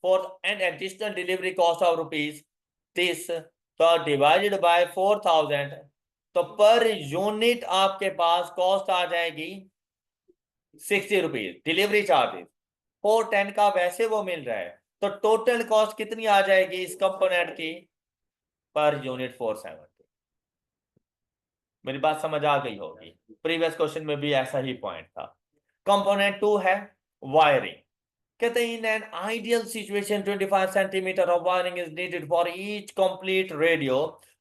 for an additional delivery cost of rupees this, तो divided by 4000, तो पर यूनिट आपके पास कॉस्ट आ जाएगी 60 रुपीज, डिलीवरी चार्जेस 410 का वैसे वो मिल रहा है, तो टोटल कॉस्ट कितनी आ जाएगी इस कंपोनेंट की? Per unit 470। मेरी बात समझ आ गई होगी, प्रीवियस क्वेश्चन में भी ऐसा ही पॉइंट था। कंपोनेंट 2 है वायरिंग। कहते हैं in an ideal situation 25 centimeter of wiring is needed for each complete radio.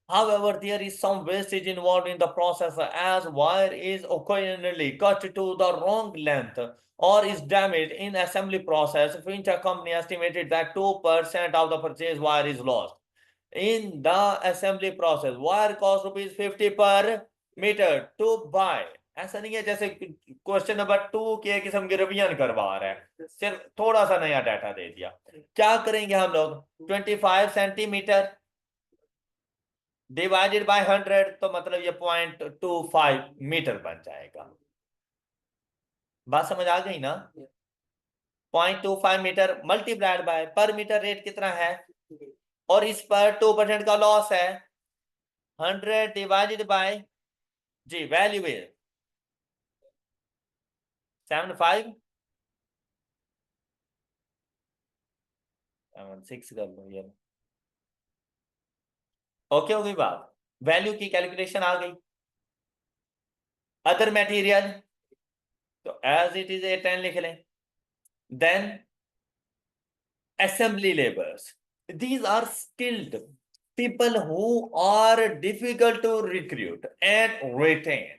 However, there is some wastage involved in the process as wire is occasionally cut to the wrong length or is damaged in assembly process. Fincha company estimated that 2% of the purchase wire is lost in the assembly process. Wire cost rupees 50 per meter to buy. ऐसा नहीं है जैसे question number 2 के किस्म की revision करवा रहा है, सिर्फ थोड़ा सा नया डाटा दे दिया। क्या करेंगे हम लोग, 25 सेंटीमीटर डिवाइडेड बाय 100 तो मतलब ये 0.25 मीटर बन जाएगा। बात समझ आ गई ना? 0.25 मीटर मल्टीप्लाइड बाय पर मीटर रेट कितना है, और इस पर 2% का लॉस है, 100 डिवाइडेड बाय जी वैल्यू है 75 6 कर लो ये। ओके हो गई बात, वैल्यू की कैलकुलेशन आ गई। अदर मटेरियल तो एज इट इज A10 लिख लें। Then assembly laborers, these are skilled people who are difficult to recruit and retain.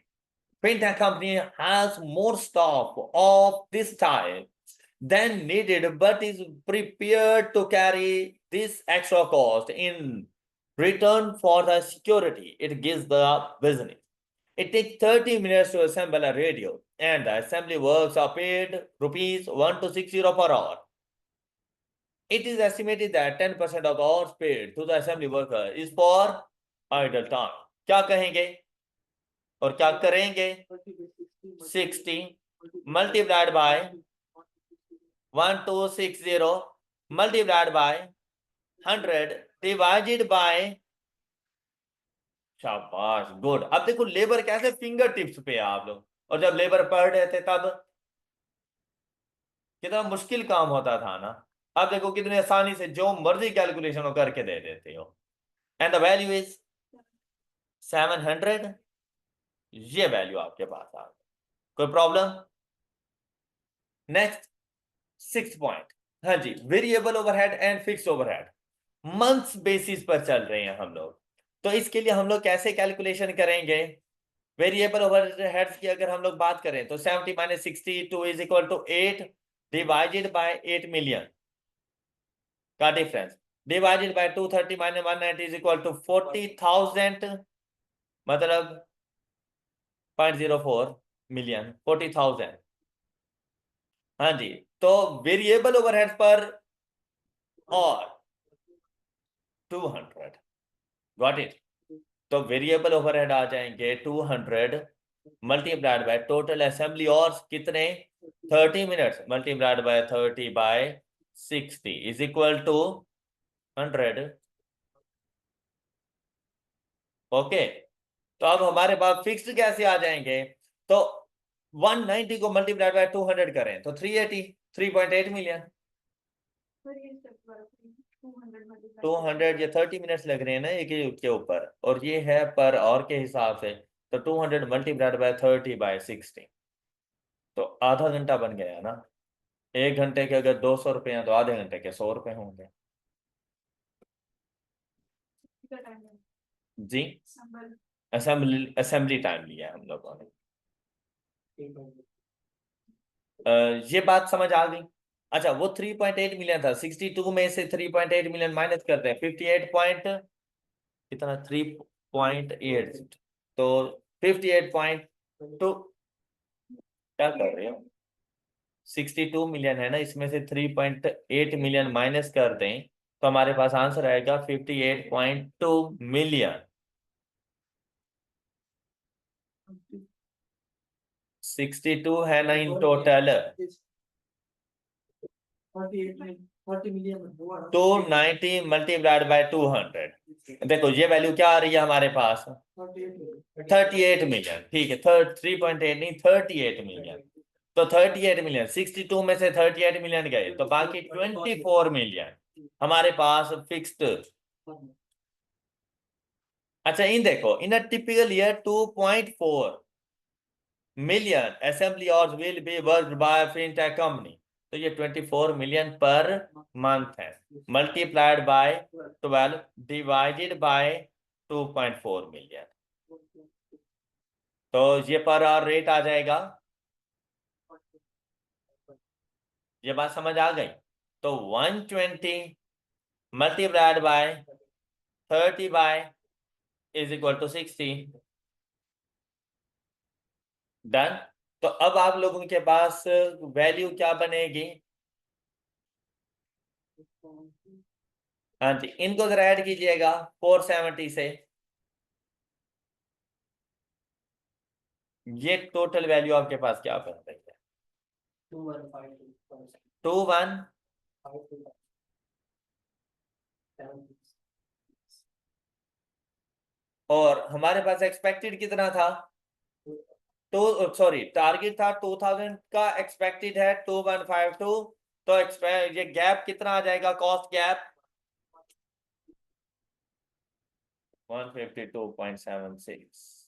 Penta company has more staff of this type than needed but is prepared to carry this extra cost in return for the security it gives the business. It takes 30 minutes to assemble a radio and the assembly works are paid rupees 1260 per hour. It is estimated that 10% of the hours paid to the assembly worker is for idle time. क्या कहेंगे और क्या करेंगे, 60 multiplied by 1260 multiplied by 100 divided by, शाबाश good. अब देखो labour कैसे finger tips पे है आप लोग, और जब लेबर पढ़ रहे थे तब कितना मुश्किल काम होता था ना। अब देखो कितनी आसानी से जो मर्जी कैलकुलेशन करके दे देते हो। एंड द वैल्यू इज 700, ये वैल्यू आपके पास आ गई, कोई प्रॉब्लम? नेक्स्ट 6 पॉइंट, हाँ जी, variable overhead and fix overhead months basis पर चल रहे हैं हम लोग, तो इसके लिए हम लोग कैसे कैलकुलेशन करेंगे? वेरिएबल ओवरहेड्स की अगर हम लोग बात करें तो 70 minus 62 is equal to 8 divided by 8 million का difference divided by 230 minus 190 is equal to 40,000, मतलब 0.04 मिलियन 40,000। हाँ जी, तो variable overheads per hour 200 got it. तो वेरिएबल ओवरहेड आ जाएंगे 200 मल्टीप्लाइड बाय टोटल असेंबली और कितने 30 minutes multiplied by 30 by 60 is equal to 100। Okay, तो अब हमारे पास फिक्स्ड कैसे आ जाएंगे, तो 190 को मल्टीप्लाइड बाय 200 करें तो 380 3.8 मिलियन। 200 ये 30 मिनट्स लग रहे हैं ना एक के ऊपर, और ये है पर और के हिसाब से, तो 200 मल्टीप्लाइड बाय 30 बाय 60, तो आधा घंटा बन गया ना। 1 घंटे के अगर 200 रुपए हैं तो आधे घंटे के 100 रुपए होंगे जी। असेंबली टाइम लिया है हम लोगों ने। ये बात समझ आ गई? अच्छा, वो 3.8 मिलियन था, 62 में से 3.8 मिलियन माइनस करते हैं 58 पॉइंट कितना 3.8, तो 58.2 क्या कर रहे हो, 62 मिलियन है ना, इसमें से 3.8 मिलियन माइनस कर दें तो हमारे पास आंसर आएगा 58.2 मिलियन। 62 है ना इन टोटल, 290 मल्टीप्लाइड बाय 200, देखो ये वैल्यू क्या आ रही है हमारे पास 38 मिलियन। ठीक है, 3.8 नहीं 38 मिलियन, तो 38 मिलियन 62 में से 38 मिलियन गए तो बाकी 24 मिलियन हमारे पास फिक्स्ड। अच्छा, इन देखो, in a typical year 2.4 million assembly hours will be worked by a fintech company. तो ये 24 मिलियन पर मंथ है, multiplied by 12 divided by 2.4 million, तो ये पर आवर रेट आ जाएगा। ये बात समझ आ गई? तो 120 multiplied by 30 by is equal to 60। Done. तो अब आप लोगों के पास वैल्यू क्या बनेगी? हाँ जी, इनको जरा ऐड कीजिएगा 470 से, ये टोटल वैल्यू आपके पास क्या बन रही है? 21 और हमारे पास एक्सपेक्टेड कितना था? तो सॉरी, टारगेट था 2000 का, एक्सपेक्टेड है 2152। तो ये गैप कितना आ जाएगा? Cost gap 152.76।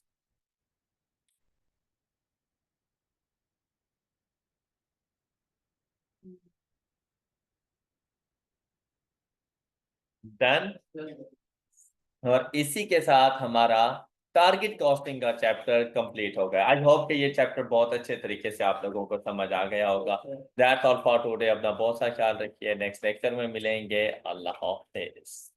डन। और इसी के साथ हमारा टारगेट कॉस्टिंग का चैप्टर कंप्लीट हो गया। आई होप कि ये चैप्टर बहुत अच्छे तरीके से आप लोगों को समझ आ गया होगा। That's all for today. अपना बहुत सा ख्याल रखिए, नेक्स्ट लेक्चर में मिलेंगे। अल्लाह हाफिज।